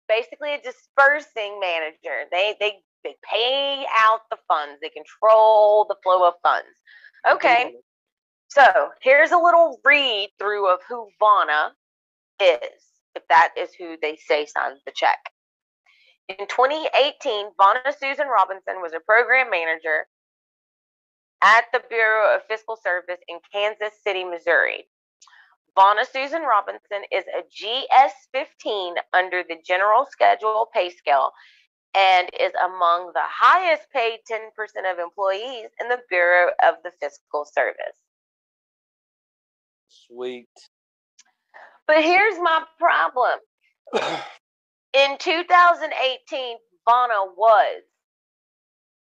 Basically a disbursing manager. They pay out the funds. They control the flow of funds. Okay. So here's a little read through of who Vona is, if that is who they say signs the check. In 2018, Vona Susan Robinson was a program manager at the Bureau of Fiscal Service in Kansas City, Missouri. Vona Susan Robinson is a GS-15 under the General Schedule pay scale and is among the highest paid 10% of employees in the Bureau of the Fiscal Service. Sweet. But here's my problem. In 2018, Vona was.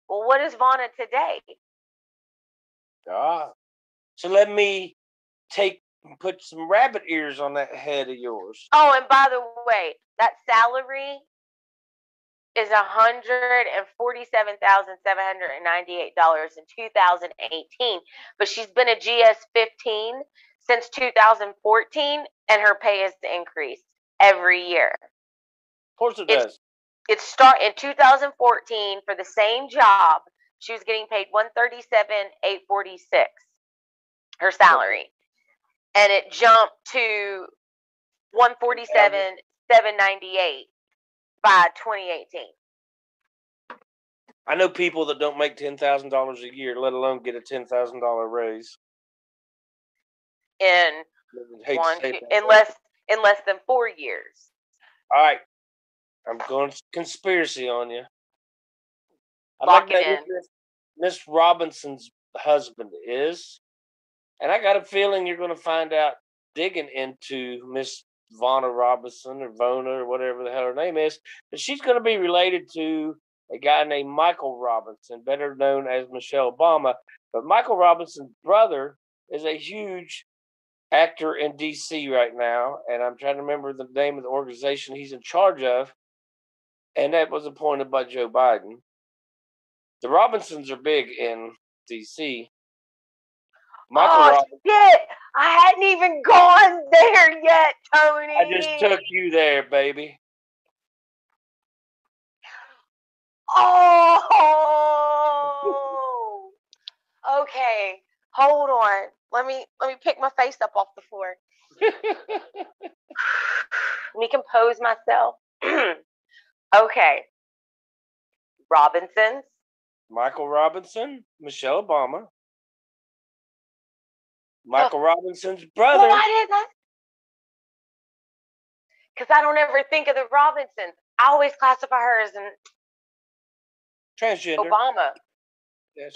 Well, what is Vona today? Ah. So let me put some rabbit ears on that head of yours. Oh, and by the way, that salary is $147,798 in 2018, but she's been a GS-15 since 2014, and her pay has increased every year. Of course it does. It started in 2014 for the same job. She was getting paid $137,846, her salary, and it jumped to $147,798 by 2018. I know people that don't make $10,000 a year, let alone get a $10,000 raise. In less than 4 years. All right, I'm going conspiracy on you. Lock it in. Miss Robinson's husband is, and I got a feeling you're going to find out digging into Miss Vona Robinson or Vona or whatever the hell her name is, that she's going to be related to a guy named Michael Robinson, better known as Michelle Obama. But Michael Robinson's brother is a huge actor in DC right now, and I'm trying to remember the name of the organization he's in charge of, and that was appointed by Joe Biden. The Robinsons are big in DC. Shit! I hadn't even gone there yet, Tony. I just took you there, baby. Oh. Okay. Hold on. Let me pick my face up off the floor. Let me compose myself. Okay. Robinsons. Michael Robinson, Michelle Obama. Michael Robinson's brother. Well, why didn't I? Because I don't ever think of the Robinsons. I always classify her as an Transgender. Obama. Yeah,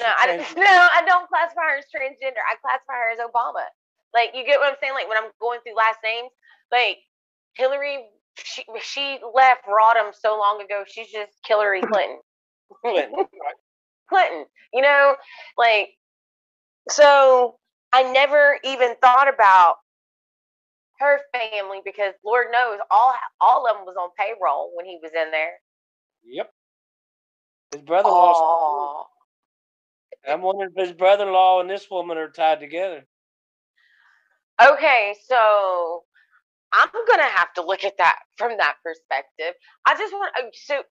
No, I don't classify her as transgender. I classify her as Obama. Like, you get what I'm saying? Like, when I'm going through last names, like, Hillary, she left Rodham so long ago, she's just Hillary Clinton. Clinton, you know? Like, so I never even thought about her family because Lord knows all of them was on payroll when he was in there. Yep. His brother-in-law. I'm wondering if his brother-in-law and this woman are tied together. Okay, so I'm gonna have to look at that from that perspective. I just want so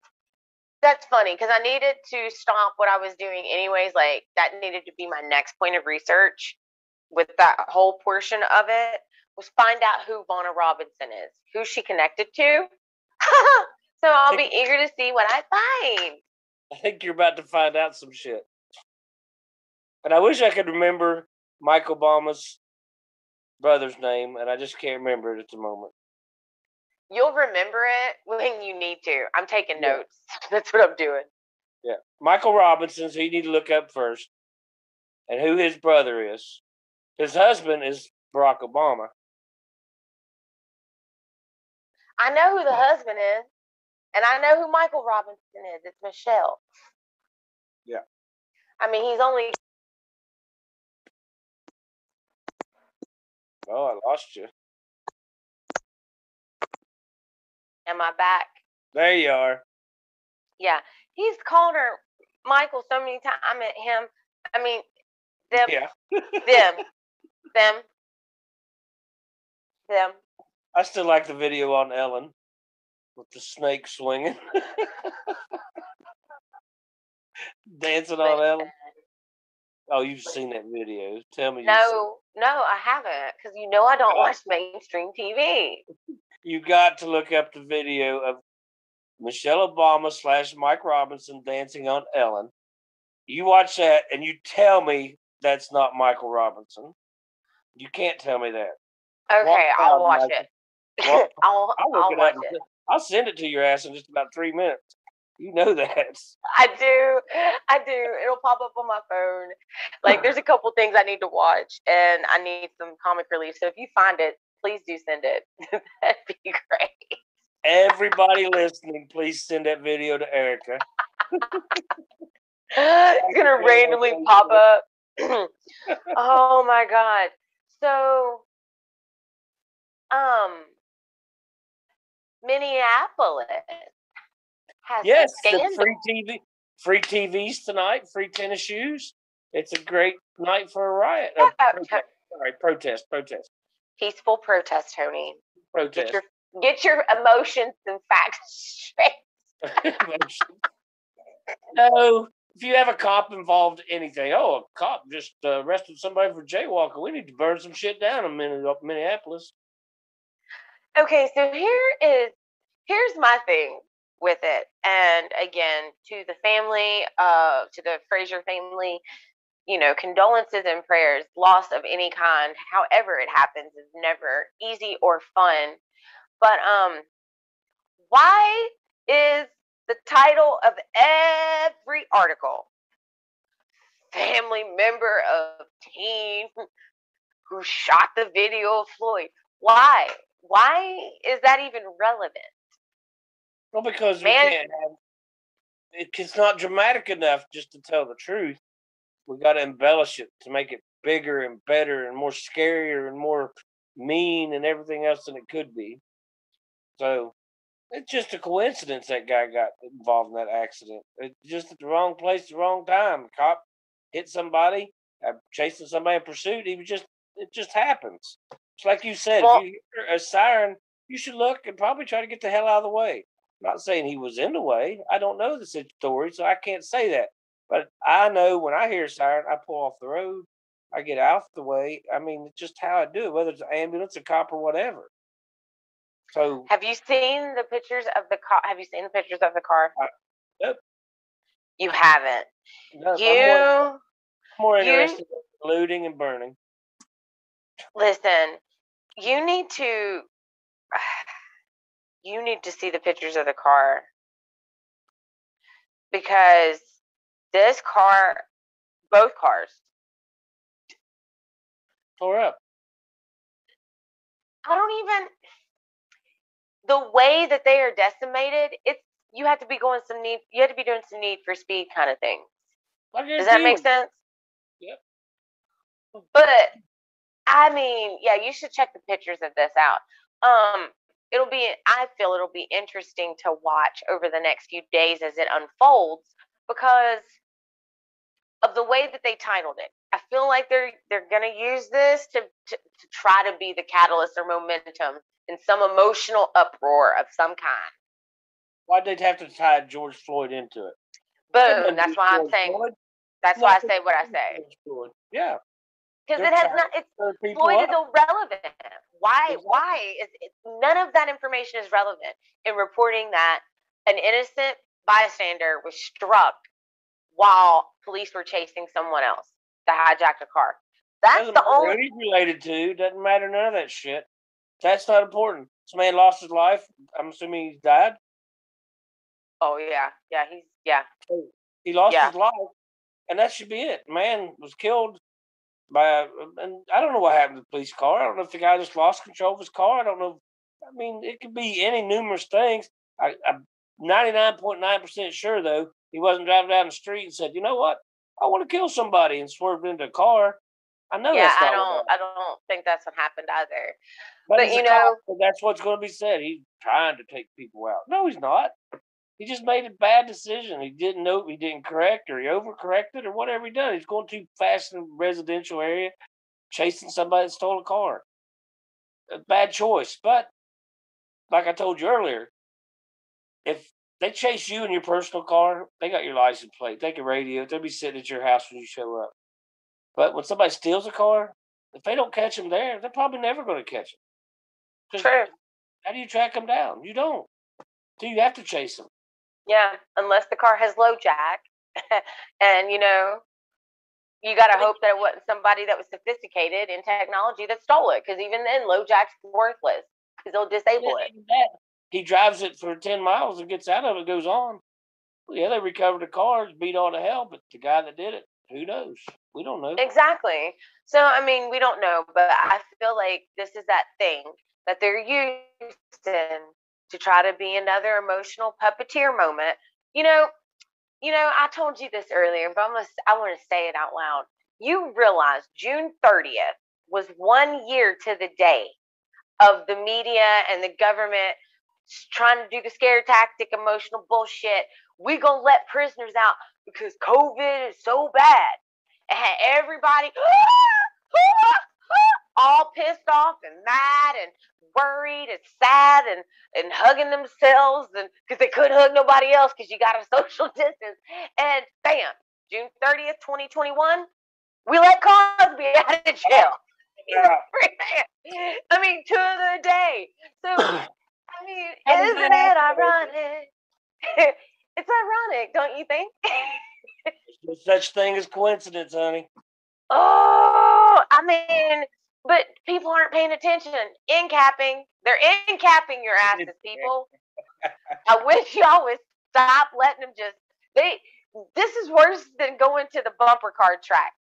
that's funny because I needed to stop what I was doing anyways. Like, that needed to be my next point of research with that whole portion of it, was find out who Vona Robinson is, who she connected to. So I'll be eager to see what I find. I think you're about to find out some shit. And I wish I could remember Mike Obama's brother's name, and I just can't remember it at the moment. You'll remember it when you need to. I'm taking notes. That's what I'm doing. Yeah. Michael Robinson, so you need to look up first. And who his brother is. His husband is Barack Obama. I know who the husband is. And I know who Michael Robinson is. It's Michelle. Yeah. I mean, he's only... Oh, I lost you. Am I back? There you are. Yeah. He's called her Michael so many times. I meant him. I mean, them. Yeah. Them. I still like the video on Ellen with the snake swinging. Dancing on Ellen. Oh, you've seen that video. Tell me. No, I haven't. Because you know I don't watch mainstream TV. You got to look up the video of Michelle Obama / Mike Robinson dancing on Ellen. You watch that and you tell me that's not Michael Robinson. You can't tell me that. Okay, I'll watch it. I'll watch it. I'll send it to your ass in just about 3 minutes. You know that. I do. It'll pop up on my phone. Like, there's a couple things I need to watch, and I need some comic relief. So if you find it, please do send it. That'd be great. Everybody listening, please send that video to Erica. It's gonna randomly pop up. Oh my God. So, Minneapolis has the free TVs tonight, free tennis shoes. It's a great night for a riot. Protest. Peaceful protest, Tony. Protest. Get your emotions and facts straight. No, if you have a cop involved in anything, a cop just arrested somebody for jaywalking, we need to burn some shit down in Minneapolis. Okay, so here's my thing with it. And again, to the family, to the Fraser family, condolences and prayers. Loss of any kind, however it happens, is never easy or fun. But why is the title of every article family member of teen who shot the video of Floyd? Why why is that even relevant? Well, because we can't have it's not dramatic enough just to tell the truth. We got to embellish it to make it bigger and better and more scarier and more mean and everything else than it could be. So it's just a coincidence that guy got involved in that accident. It's just at the wrong place, the wrong time. Cop hit somebody, chasing somebody in pursuit. It just happens. It's like you said, if you hear a siren, you should look and probably try to get the hell out of the way. I'm not saying he was in the way. I don't know the story, so I can't say that. But I know when I hear a siren, I pull off the road. I get out the way. I mean, it's just how I do it, whether it's an ambulance, a cop, or whatever. So, have you seen the pictures of the car? Have you seen the pictures of the car? Nope. You haven't. Nope. I'm more interested in looting and burning. Listen, you need to see the pictures of the car, because this car, both cars, tore up. The way that they are decimated, you have to be doing some need for speed kind of things. Does that make sense? Yep. But I mean, yeah, you should check the pictures of this out. I feel it'll be interesting to watch over the next few days as it unfolds, because of the way that they titled it. I feel like they're gonna use this to try to be the catalyst or momentum in some emotional uproar of some kind. Why'd they have to tie George Floyd into it? Boom. That's why I'm saying. That's why I say what I say. Yeah. Because it has not. Floyd is irrelevant. Why? Exactly. Why is none of that information is relevant in reporting that an innocent bystander was struck while police were chasing someone else that hijacked a car? That's the only. Who he's related to doesn't matter. None of that shit. That's not important. This man lost his life. I'm assuming he's died. Oh yeah. He lost his life, and that should be it. Man was killed by, and I don't know what happened to the police car. I don't know if the guy just lost control of his car. I don't know. I mean, it could be any numerous things. I'm 99.9% sure, though, he wasn't driving down the street and said, "You know what? I want to kill somebody," and swerved into a car. I know that's not I don't think that's what happened either. But you know, that's what's going to be said. He's trying to take people out. No, he's not. He just made a bad decision. He didn't know, he didn't correct, or he overcorrected, or whatever he done. He's going too fast in a residential area, chasing somebody that stole a car. A bad choice. But like I told you earlier, if they chase you in your personal car, they got your license plate, they can radio it, they'll be sitting at your house when you show up. But when somebody steals a car, if they don't catch them there, they're probably never going to catch them. True. How do you track them down? You don't. Do you have to chase them? Yeah, unless the car has low jack. And, you got to hope that it wasn't somebody that was sophisticated in technology that stole it. Because even then, low jack's worthless because they'll disable it. He drives it for 10 miles and gets out of it, goes on. Well, yeah, they recovered the car, beat all to hell, but the guy that did it, who knows? We don't know. Exactly. So, I mean, we don't know, but I feel like this is that thing that they're using to try to be another emotional puppeteer moment. I told you this earlier, but I want to say it out loud. You realize June 30th was 1 year to the day of the media and the government trying to do the scare tactic, emotional bullshit. We gonna let prisoners out because COVID is so bad. And had everybody all pissed off and mad and worried and sad and hugging themselves, and because they couldn't hug nobody else because you got to social distance. And bam, June 30th, 2021, we let Cosby out of jail. Yeah. I mean, to the day. So, I mean, isn't it ironic? It's ironic, don't you think? There's no such thing as coincidence, honey. Oh, I mean, but people aren't paying attention. End-capping. They're end-capping your asses, people. I wish y'all would stop letting them this is worse than going to the bumper car track.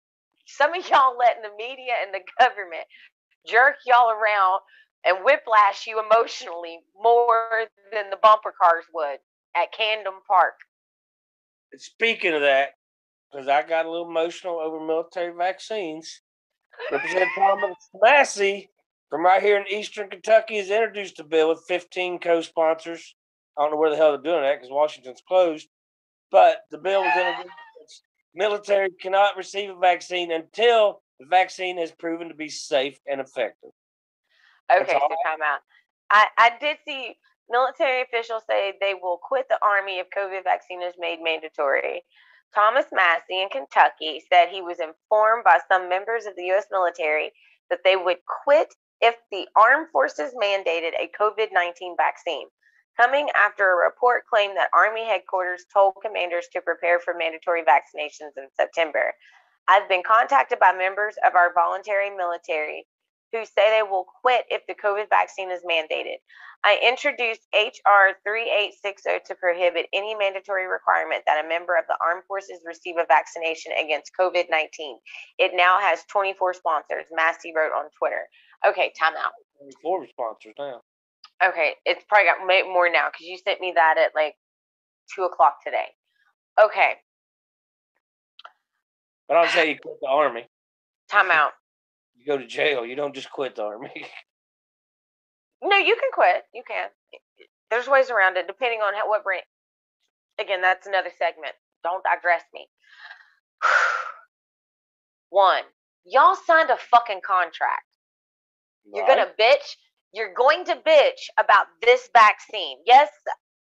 Some of y'all letting the media and the government jerk y'all around and whiplash you emotionally more than the bumper cars would at Camden Park. Speaking of that, because I got a little emotional over military vaccines, Representative Thomas Massey from right here in Eastern Kentucky has introduced a bill with 15 co-sponsors. I don't know where the hell they're doing that because Washington's closed. But the bill was introduced. Military cannot receive a vaccine until the vaccine has proven to be safe and effective. Okay, so time out. I did see military officials say they will quit the Army if COVID vaccine is made mandatory. Thomas Massey in Kentucky said he was informed by some members of the U.S. military that they would quit if the armed forces mandated a COVID-19 vaccine, coming after a report claimed that Army headquarters told commanders to prepare for mandatory vaccinations in September. I've been contacted by members of our voluntary military who say they will quit if the COVID vaccine is mandated. I introduced H.R. 3860 to prohibit any mandatory requirement that a member of the armed forces receive a vaccination against COVID-19. It now has 24 sponsors, Massey wrote on Twitter. Okay, time out. 24 sponsors now. Okay, it's probably got more now because you sent me that at like 2 o'clock today. Okay. But I'll say you quit the Army. Time out. You go to jail. You don't just quit the Army. No, you can quit. You can. There's ways around it, depending on what branch. Again, that's another segment. Don't digress me. One, y'all signed a fucking contract. You're going to bitch. You're going to bitch about this vaccine. Yes,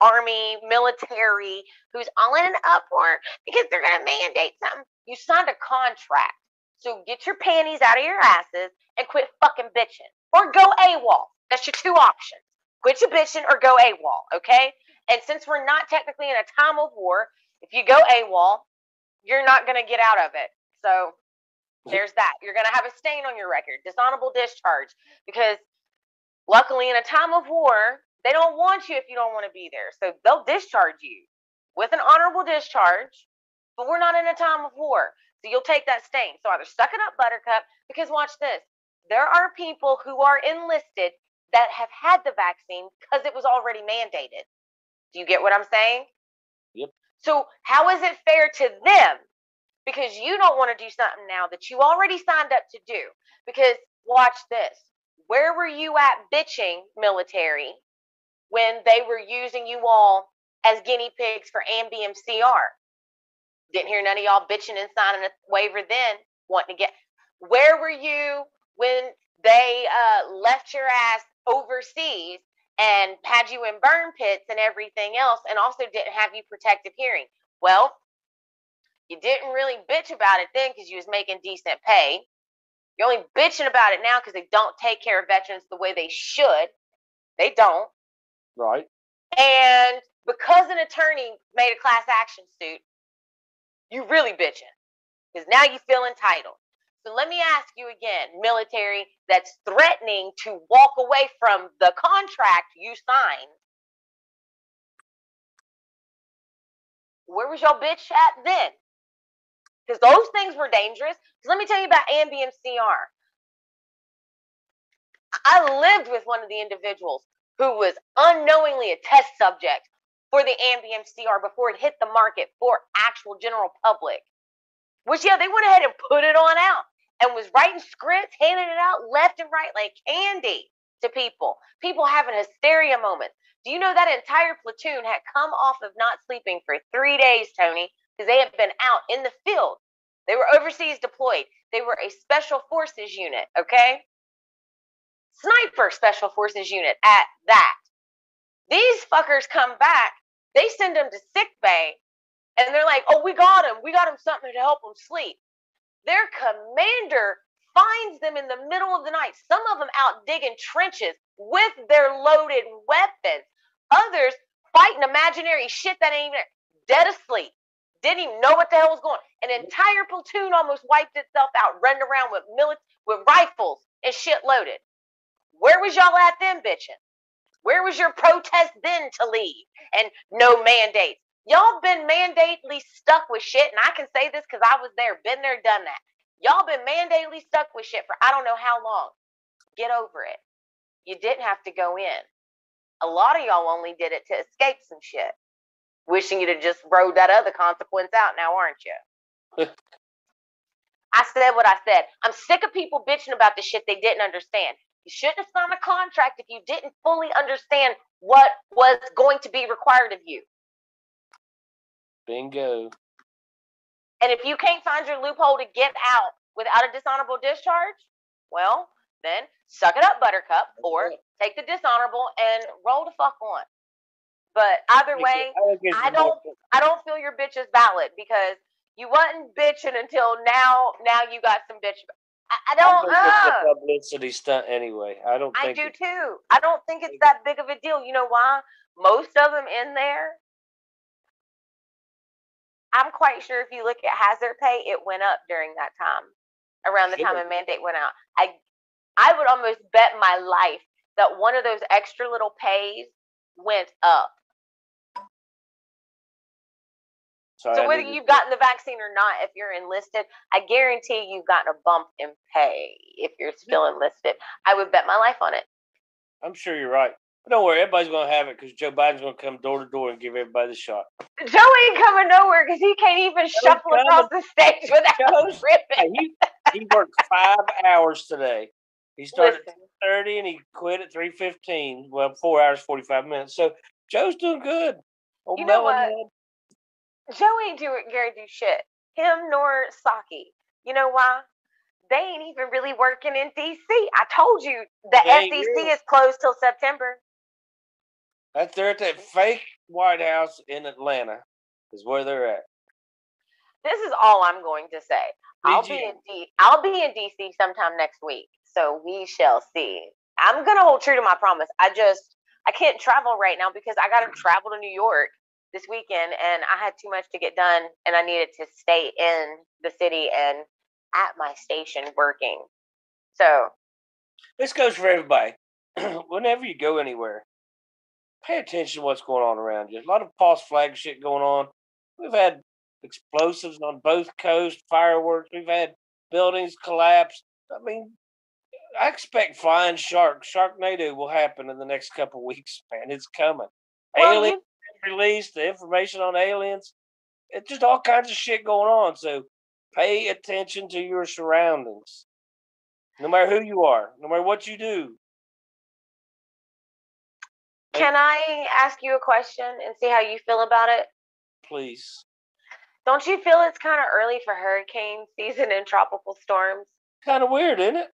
Army, military, who's all in an uproar because they're going to mandate something. You signed a contract. So get your panties out of your asses and quit fucking bitching. Or go AWOL. That's your two options. Quit your bitching or go AWOL, okay? And since we're not technically in a time of war, if you go AWOL, you're not going to get out of it. So there's that. You're going to have a stain on your record. Dishonorable discharge. Because luckily in a time of war, they don't want you if you don't want to be there. So they'll discharge you with an honorable discharge, but we're not in a time of war. So you'll take that stain. So either suck it up, Buttercup, because watch this. There are people who are enlisted that have had the vaccine because it was already mandated. Do you get what I'm saying? Yep. So how is it fair to them? Because you don't want to do something now that you already signed up to do. Because watch this. Where were you at bitching, military, when they were using you all as guinea pigs for AMBMCR? Didn't hear none of y'all bitching and signing a waiver then, wanting to get. Where were you when they left your ass overseas and had you in burn pits and everything else, and also didn't have you protective hearing? Well, you didn't really bitch about it then because you was making decent pay. You're only bitching about it now because they don't take care of veterans the way they should. They don't. Right. And because an attorney made a class action suit, you really bitching because now you feel entitled. So let me ask you again, military that's threatening to walk away from the contract you signed. Where was your bitch at then? Because those things were dangerous. Because let me tell you about AMBMCR. I lived with one of the individuals who was unknowingly a test subject for the AMBMCR before it hit the market for actual general public. Which, yeah, they went ahead and put it on out and was writing scripts, handing it out left and right like candy to people. People having hysteria moments. Do you know that entire platoon had come off of not sleeping for 3 days, Tony, because they had been out in the field. They were overseas deployed. They were a special forces unit, okay? Sniper special forces unit at that. These fuckers come back. They send them to sick bay. And they're like, oh, we got him. We got him something to help him sleep. Their commander finds them in the middle of the night. Some of them out digging trenches with their loaded weapons. Others fighting imaginary shit that ain't even dead asleep. Didn't even know what the hell was going on. An entire platoon almost wiped itself out, running around with rifles and shit loaded. Where was y'all at then, bitching? Where was your protest then to leave? And no mandates. Y'all been mandatedly stuck with shit, and I can say this because I was there, been there, done that. Y'all been mandatedly stuck with shit for I don't know how long. Get over it. you didn't have to go in. A lot of y'all only did it to escape some shit. Wishing you'd have just rode that other consequence out now, aren't you? I said what I said. I'm sick of people bitching about the shit they didn't understand. You shouldn't have signed a contract if you didn't fully understand what was going to be required of you. Bingo. And if you can't find your loophole to get out without a dishonorable discharge, well, then suck it up, Buttercup, or take the dishonorable and roll the fuck on. But either way, I don't feel your bitch is valid because you wasn't bitching until now. Now you got some bitch. I don't. It's a publicity stunt anyway. I do too. I don't think it's that big of a deal. You know why? Most of them in there, I'm quite sure if you look at hazard pay, it went up during that time, around the time a mandate went out. I would almost bet my life that one of those extra little pays went up. So whether you've gotten the vaccine or not, if you're enlisted, I guarantee you've gotten a bump in pay if you're still enlisted. I would bet my life on it. I'm sure you're right. But don't worry, everybody's going to have it because Joe Biden's going to come door to door and give everybody the shot. Joe ain't coming nowhere because he can't even shuffle across the stage without tripping. He worked 5 hours today. He started at 2:30 and he quit at 3:15. Well, 4 hours, 45 minutes. So Joe's doing good. You know what? Joe ain't gonna do shit. Him nor Saki. You know why? They ain't even really working in DC. I told you the SEC is closed till September. They're at that fake White House in Atlanta is where they're at. This is all I'm going to say. I'll be in DC sometime next week. So we shall see. I'm gonna hold true to my promise. I can't travel right now because I gotta travel to New York this weekend, and I had too much to get done, and I needed to stay in the city and at my station working. So this goes for everybody. Whenever you go anywhere, pay attention to what's going on around you. There's a lot of false flag shit going on. We've had explosives on both coasts, fireworks. We've had buildings collapse. I mean, I expect flying sharks. Sharknado will happen in the next couple of weeks, man. It's coming. Aliens released, the information on aliens. It's just all kinds of shit going on. So pay attention to your surroundings. No matter who you are, no matter what you do. Can I ask you a question and see how you feel about it? Please. Don't you feel it's kind of early for hurricane season and tropical storms? Kind of weird, isn't it?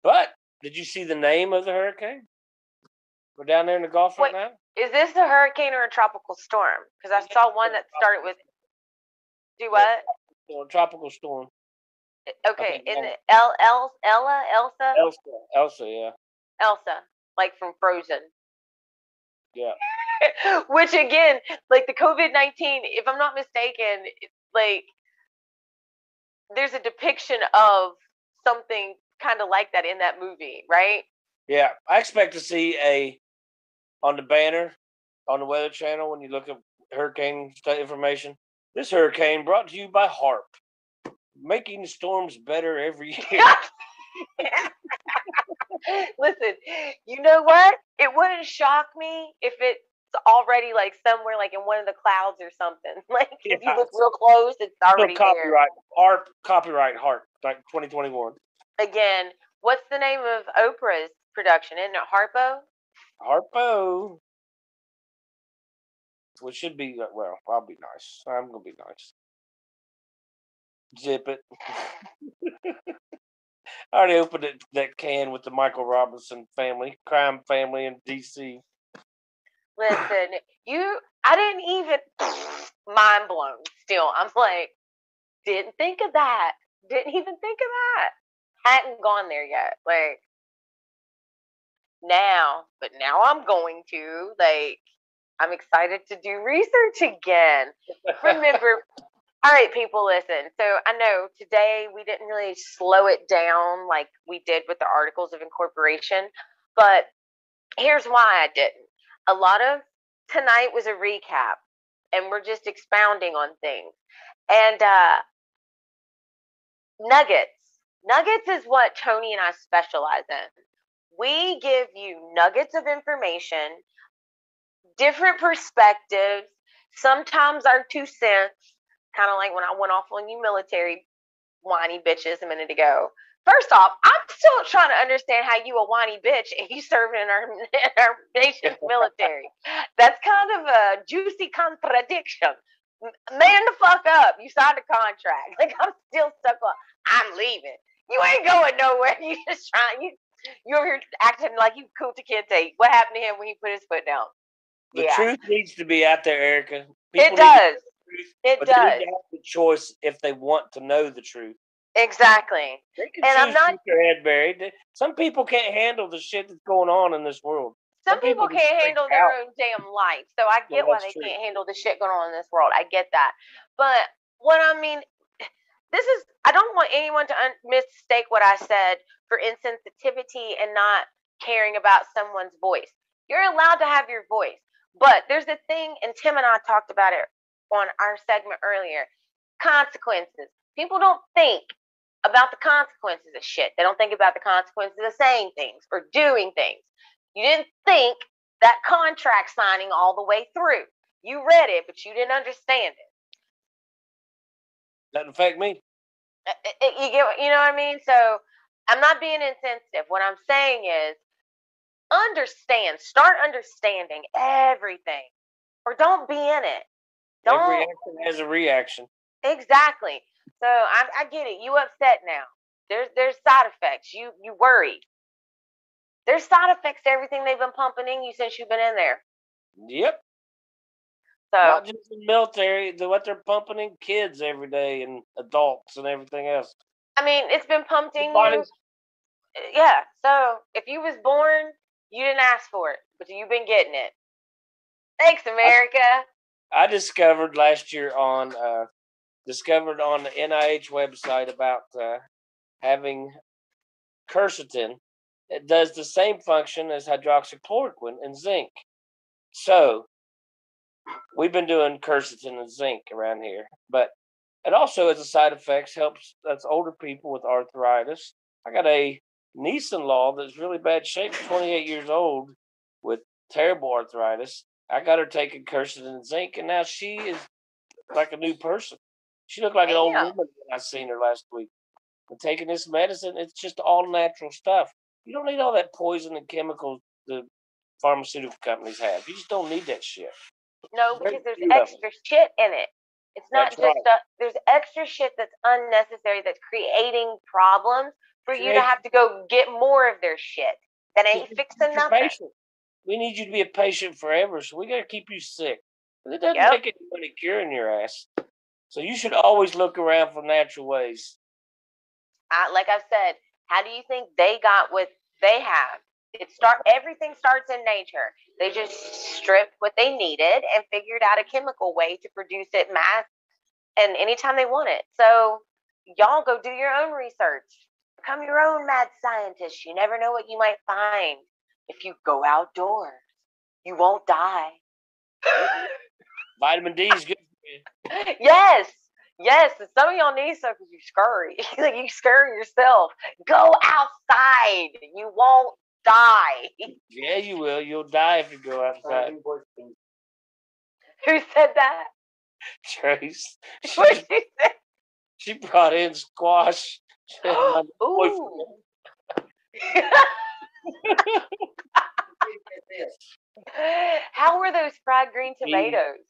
But did you see the name of the hurricane? We're down there in the Gulf right now. Is this a hurricane or a tropical storm? Because I saw one that started with. Do what? Tropical storm. Okay, in Elsa. Elsa, yeah. Elsa, like from Frozen. Yeah. Which again, like the COVID-19, if I'm not mistaken, like there's a depiction of something kind of like that in that movie, right? Yeah, I expect to see on the banner on the Weather Channel when you look at hurricane information. This hurricane brought to you by HARP, making storms better every year. Listen, you know what? It wouldn't shock me if it's already like somewhere like in one of the clouds or something. Like if you look real close, it's already copyright HARP, like 2021. Again, what's the name of Oprah's production? Isn't it Harpo? Harpo. Which should be, well, I'll be nice. I'm going to be nice. Zip it. I already opened that can with the Michael Robinson family, crime family in D.C. Listen, I didn't even, mind blown still. I'm like, didn't think of that. Didn't even think of that. Hadn't gone there yet. Like, now I'm going to, like, I'm excited to do research again. Remember, all right, people, listen. So I know today we didn't really slow it down like we did with the Articles of Incorporation, but here's why I didn't. A lot of tonight was a recap, and we're just expounding on things. And nuggets is what Tony and I specialize in. We give you nuggets of information, different perspectives, sometimes our 2 cents, kind of like when I went off on you military whiny bitches a minute ago. First off, I'm still trying to understand how you a whiny bitch and you serving in our nation's military. That's kind of a juicy contradiction. Man the fuck up. You signed a contract. Like, I'm still stuck on, I'm leaving. You ain't going nowhere. You just trying, you over here acting like you Kunta Kinte. What happened to him when he put his foot down? The truth needs to be out there, Erica. It does. It does. They need to have the choice if they want to know the truth. Exactly. They can choose to keep their head buried. Some people can't handle the shit that's going on in this world. Some people can't handle their own damn life. So I get why they can't handle the shit going on in this world. I get that. But what I mean, I don't want anyone to mistake what I said for insensitivity and not caring about someone's voice. You're allowed to have your voice. But there's a thing, and Tim and I talked about it on our segment earlier, consequences. People don't think about the consequences of shit. They don't think about the consequences of saying things or doing things. You didn't think that contract signing all the way through. You read it, but you didn't understand it. Doesn't affect me. You know what I mean? So I'm not being insensitive. What I'm saying is start understanding everything, or don't be in it. Every action has a reaction. Exactly. So I get it. You upset now. There's side effects. You worried. There's side effects to everything they've been pumping in you since you've been in there. Yep. So not just the military, what they're pumping in kids every day and adults and everything else. I mean, it's been pumped in you. Yeah. So if you was born, you didn't ask for it, but you've been getting it. Thanks, America. I discovered last year on the NIH website about having quercetin. It does the same function as hydroxychloroquine and zinc. So we've been doing quercetin and zinc around here, but it also, as a side effect, helps us older people with arthritis. I got a niece-in-law that's really bad shape, 28 years old, with terrible arthritis. I got her taking quercetin and zinc, and now she is like a new person. She looked like an old woman when I seen her last week. And taking this medicine, it's just all natural stuff. You don't need all that poison and chemicals the pharmaceutical companies have. You just don't need that shit. No, because there's extra shit in it. It's not there's extra shit that's unnecessary that's creating problems for you to have to go get more of their shit. That ain't fixing nothing. Patient. We need you to be a patient forever, so we got to keep you sick. But it doesn't make any money curing your ass. So you should always look around for natural ways. Like I've said, how do you think they got what they have? Everything starts in nature. They just stripped what they needed and figured out a chemical way to produce it mass and anytime they want it. So y'all go do your own research. Become your own mad scientist. You never know what you might find. If you go outdoors, you won't die. Vitamin D is good for you. Yes. And some of y'all need stuff because you scurry. Like you scurry yourself. Go outside. You won't die. Yeah, you will. You'll die if you go outside. Who said that? Trace. What did she say? She brought in squash. Ooh. How were those fried green tomatoes?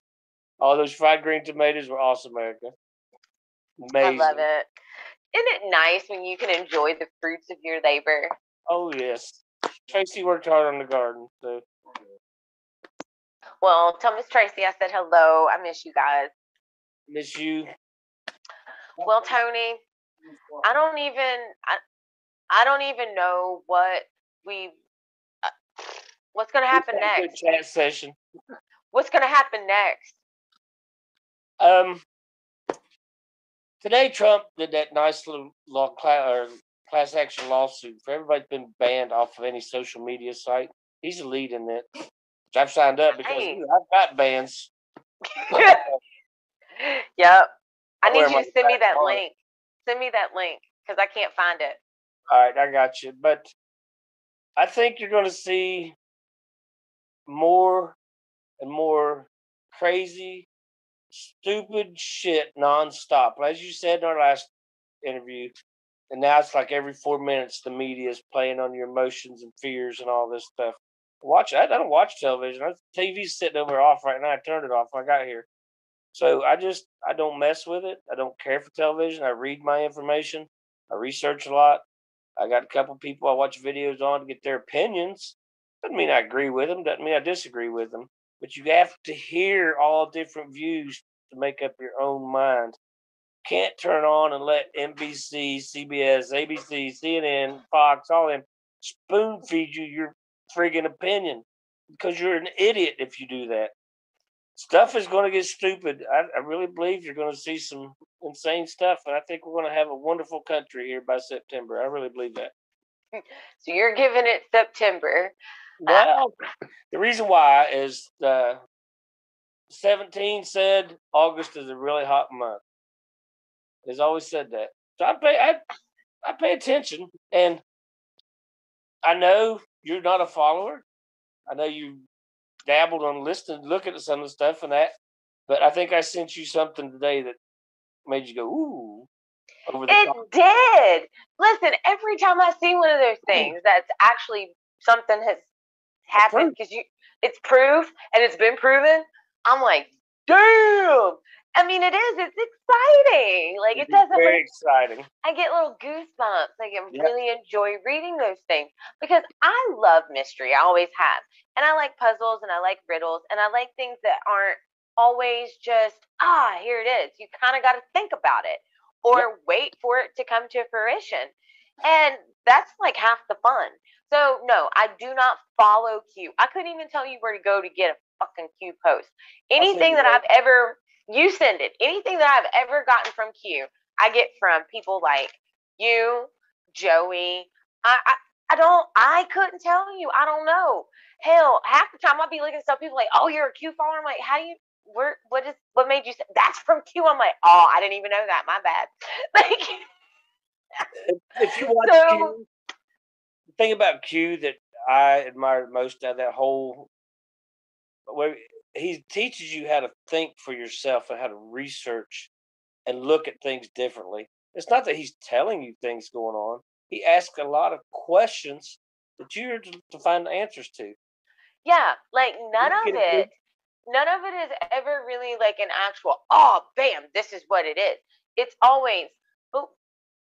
Oh, those fried green tomatoes were awesome, Erica. Amazing. I love it. Isn't it nice when you can enjoy the fruits of your labor? Oh, yes. Tracy worked hard on the garden, so. Well, tell Miss Tracy I said hello. I miss you guys. Miss you. Well, Tony, I don't even know what's going to happen next. Good chat session. What's going to happen next? Today Trump did that nice little class action lawsuit for everybody's been banned off of any social media site. He's the lead in it. Which I've signed up because I've got bans. Yep. I need you to send me that link. Send me that link because I can't find it. All right, I got you. But I think you're going to see more and more crazy, stupid shit nonstop. As you said in our last interview, and now it's like every 4 minutes the media is playing on your emotions and fears and all this stuff. I don't watch television. TV's sitting over off right now. I turned it off when I got here. So I don't mess with it. I don't care for television. I read my information. I research a lot. I got a couple people I watch videos on to get their opinions. Doesn't mean I agree with them. Doesn't mean I disagree with them. But you have to hear all different views to make up your own mind. Can't turn on and let NBC, CBS, ABC, CNN, Fox, all them spoon feed you your friggin' opinion because you're an idiot if you do that. Stuff is going to get stupid. I really believe you're going to see some insane stuff, and I think we're going to have a wonderful country here by September. I really believe that. So you're giving it September. Well, the reason why is 17 said August is a really hot month. It's always said that. So I pay attention, and I know you're not a follower. I know you dabbled on listening, looking at some of the stuff and that, but I think I sent you something today that made you go, ooh. It did. Listen, every time I see one of those things that's actually something has happened because it's proof and it's been proven, I'm like, damn. I mean, it is. It's exciting. Like it doesn't. Very exciting. I get little goosebumps. Like I really enjoy reading those things because I love mystery. I always have, and I like puzzles and I like riddles and I like things that aren't always just here it is. You kind of got to think about it or wait for it to come to fruition, and that's like half the fun. So no, I do not follow Q. I couldn't even tell you where to go to get a fucking Q post. Anything that I've ever You send it. Anything that I've ever gotten from Q, I get from people like you, Joey. I couldn't tell you. I don't know. Hell, half the time I'll be looking at stuff, people like, oh, you're a Q follower. I'm like, how do you, what made you say that's from Q? I'm like, oh, I didn't even know that. My bad. Like, if you watch Q, the thing about Q that I admire most out of that whole, where he teaches you how to think for yourself and how to research and look at things differently. It's not that he's telling you things going on. He asks a lot of questions that you're to find the answers to. Yeah, like none of it is ever really like an actual, bam, this is what it is. It's always, but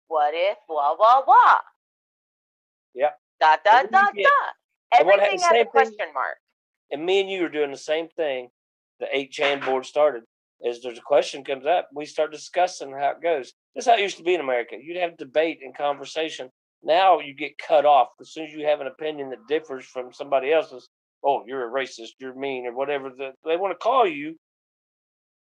what if, blah, blah, blah. Yep. Dot, dot, dot, dot. Everything has a question mark. And me and you are doing the same thing the 8chan board started. Is there's a question comes up, we start discussing how it goes. This is how it used to be in America. You'd have debate and conversation. Now you get cut off as soon as you have an opinion that differs from somebody else's. Oh, you're a racist, you're mean, or whatever they want to call you.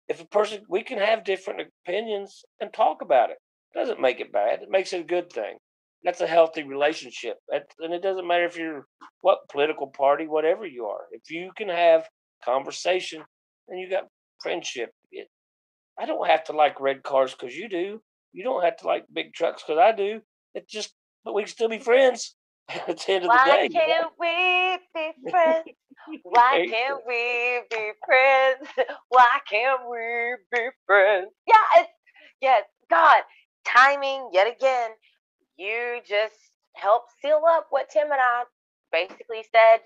If a person, we can have different opinions and talk about it. It doesn't make it bad. It makes it a good thing. That's a healthy relationship. And it doesn't matter if you're what political party, whatever you are. If you can have conversation, then you got friendship. I don't have to like red cars because you do. You don't have to like big trucks because I do. But we can still be friends at the end of the day. Why can't we be friends? Why can't we be friends? Why can't we be friends? Yes, God, timing yet again. You just helped seal up what Tim and I basically said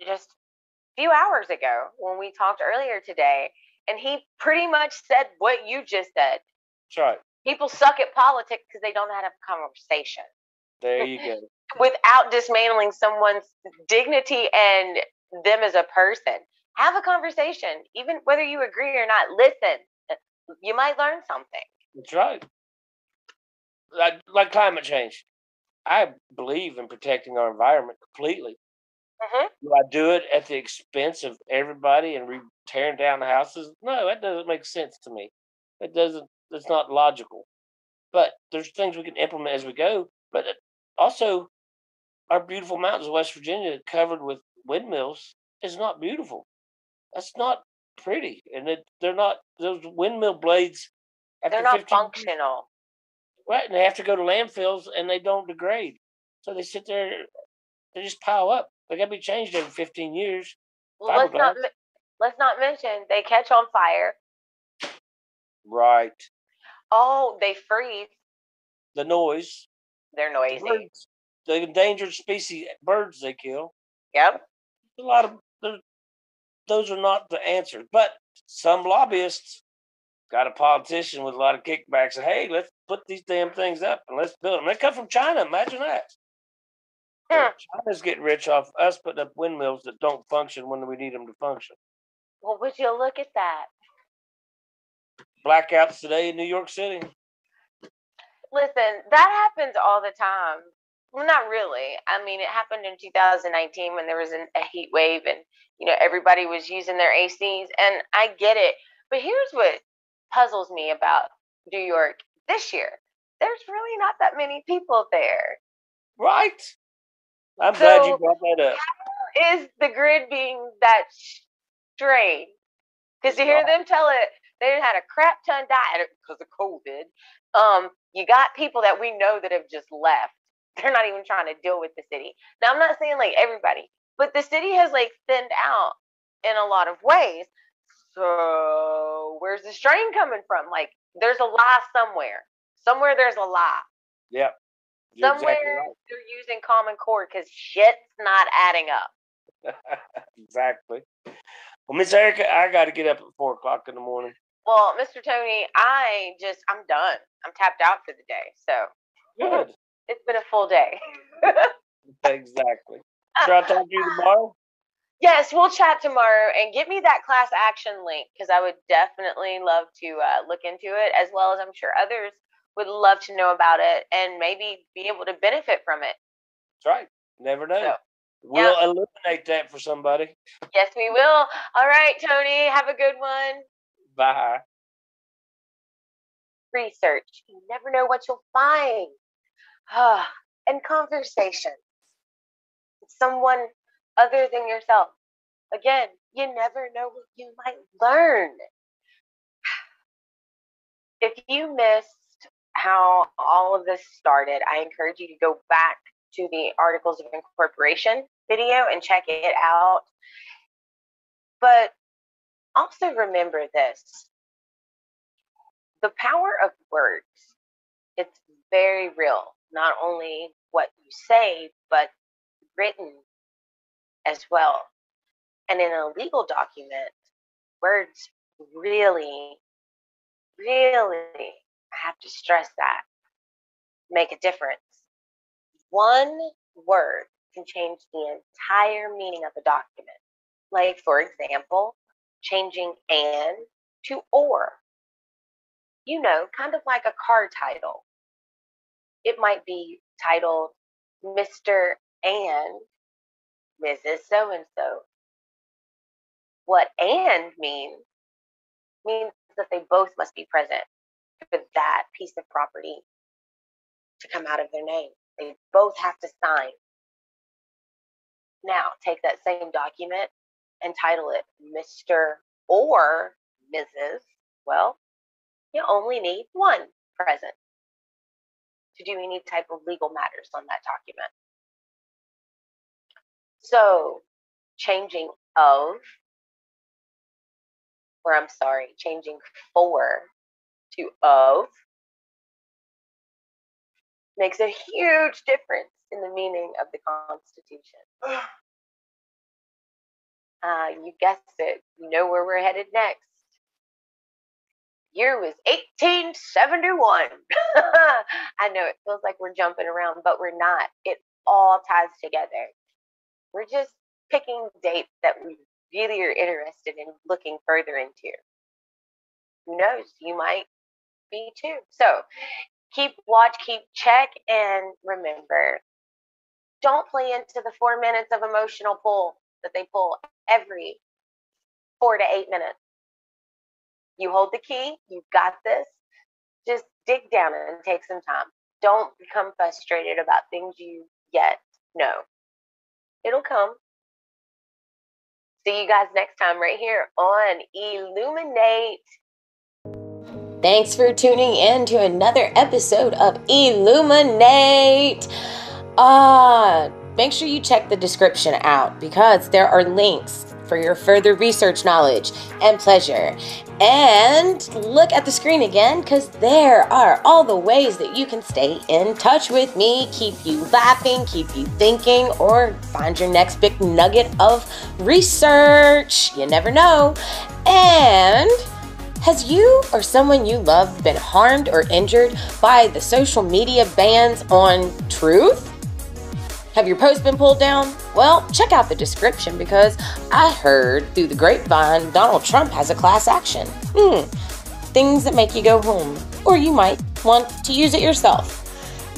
just a few hours ago when we talked earlier today. And he pretty much said what you just said. That's right. People suck at politics because they don't have a conversation. There you go. Without dismantling someone's dignity and them as a person. Have a conversation. Even whether you agree or not, listen. You might learn something. That's right. Like climate change. I believe in protecting our environment completely. Mm-hmm. Do I do it at the expense of everybody and tearing down the houses? No, that doesn't make sense to me. It's not logical. But there's things we can implement as we go. But also, our beautiful mountains of West Virginia covered with windmills is not beautiful. That's not pretty. And they're not, those windmill blades, they're not functional. Right, and they have to go to landfills and they don't degrade. So they sit there They just pile up. They got to be changed every 15 years. Well, let's not mention they catch on fire. Right. Oh, they freeze. The noise. They're noisy. Birds, the endangered species birds they kill. Yep. A lot of those are not the answer. But some lobbyists got a politician with a lot of kickbacks and, hey, let's put these damn things up and let's build them. They come from China. Imagine that. So China's getting rich off us putting up windmills that don't function when we need them to function. Well, would you look at that? Blackouts today in New York City. Listen, that happens all the time. Well, not really. I mean, it happened in 2019 when there was a heat wave and, everybody was using their ACs. And I get it. But here's what puzzles me about New York this year. There's really not that many people there. Right. I'm glad you brought that up. How is the grid being that strained? Because you hear them tell it, they had a crap ton die because of COVID. You got people that we know that have just left. They're not even trying to deal with the city. Now, I'm not saying like everybody, but the city has like thinned out in a lot of ways. So where's the strain coming from? Like, there's a lie somewhere. Somewhere there's a lie. Yep. Somewhere exactly right. they're using Common Core because shit's not adding up. Exactly. Well, Miss Erica, I got to get up at 4 o'clock in the morning. Well, Mr. Tony, I'm done. I'm tapped out for the day. So Good. It's been a full day. Exactly. Sure, I'll talk to you tomorrow? Yes, we'll chat tomorrow and get me that class action link because I would definitely love to look into it, as well as I'm sure others would love to know about it and maybe be able to benefit from it. That's right. Never know. So, we'll illuminate that for somebody. Yes, we will. All right, Tony, have a good one. Bye. Research. You never know what you'll find. And conversations with someone other than yourself. Again, you never know what you might learn. If you missed how all of this started, I encourage you to go back to the Articles of Incorporation video and check it out. But also remember this. The power of words, it's very real. Not only what you say, but written as well. And in a legal document, words really, I have to stress that, make a difference. One word can change the entire meaning of a document. Like, for example, changing "and" to "or." Kind of like a car title. It might be titled Mr. and Mrs. So-and-so. What "and" means that they both must be present for that piece of property to come out of their name. They both have to sign. Now, take that same document and title it Mr. or Mrs. Well, you only need one present to do any type of legal matters on that document. So, changing "for" to "of" makes a huge difference in the meaning of the Constitution. You guessed it. You know where we're headed next. Year was 1871. I know it feels like we're jumping around, but we're not. It all ties together. We're just picking dates that we really are interested in looking further into. Who knows? You might be too. So keep watch, keep check, and remember, don't play into the 4 minutes of emotional pull that they pull every 4 to 8 minutes. You hold the key. You've got this. Just dig down and take some time. Don't become frustrated about things you yet know. It'll come. See you guys next time right here on Illuminate. Thanks for tuning in to another episode of Illuminate. make sure you check the description out because there are links for your further research knowledge and pleasure. And look at the screen again because there are all the ways that you can stay in touch with me, keep you laughing, keep you thinking, or find your next big nugget of research. You never know. And has you or someone you love been harmed or injured by the social media bans on truth? Have your posts been pulled down? Well, check out the description because I heard through the grapevine Donald Trump has a class action. Things that make you go or you might want to use it yourself.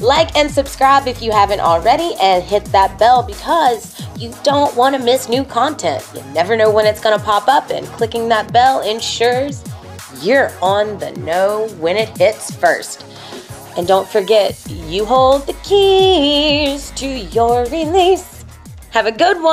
Like and subscribe if you haven't already and hit that bell because you don't want to miss new content. You never know when it's going to pop up, and clicking that bell ensures you're on the know when it hits first. And don't forget, you hold the keys to your release. Have a good one.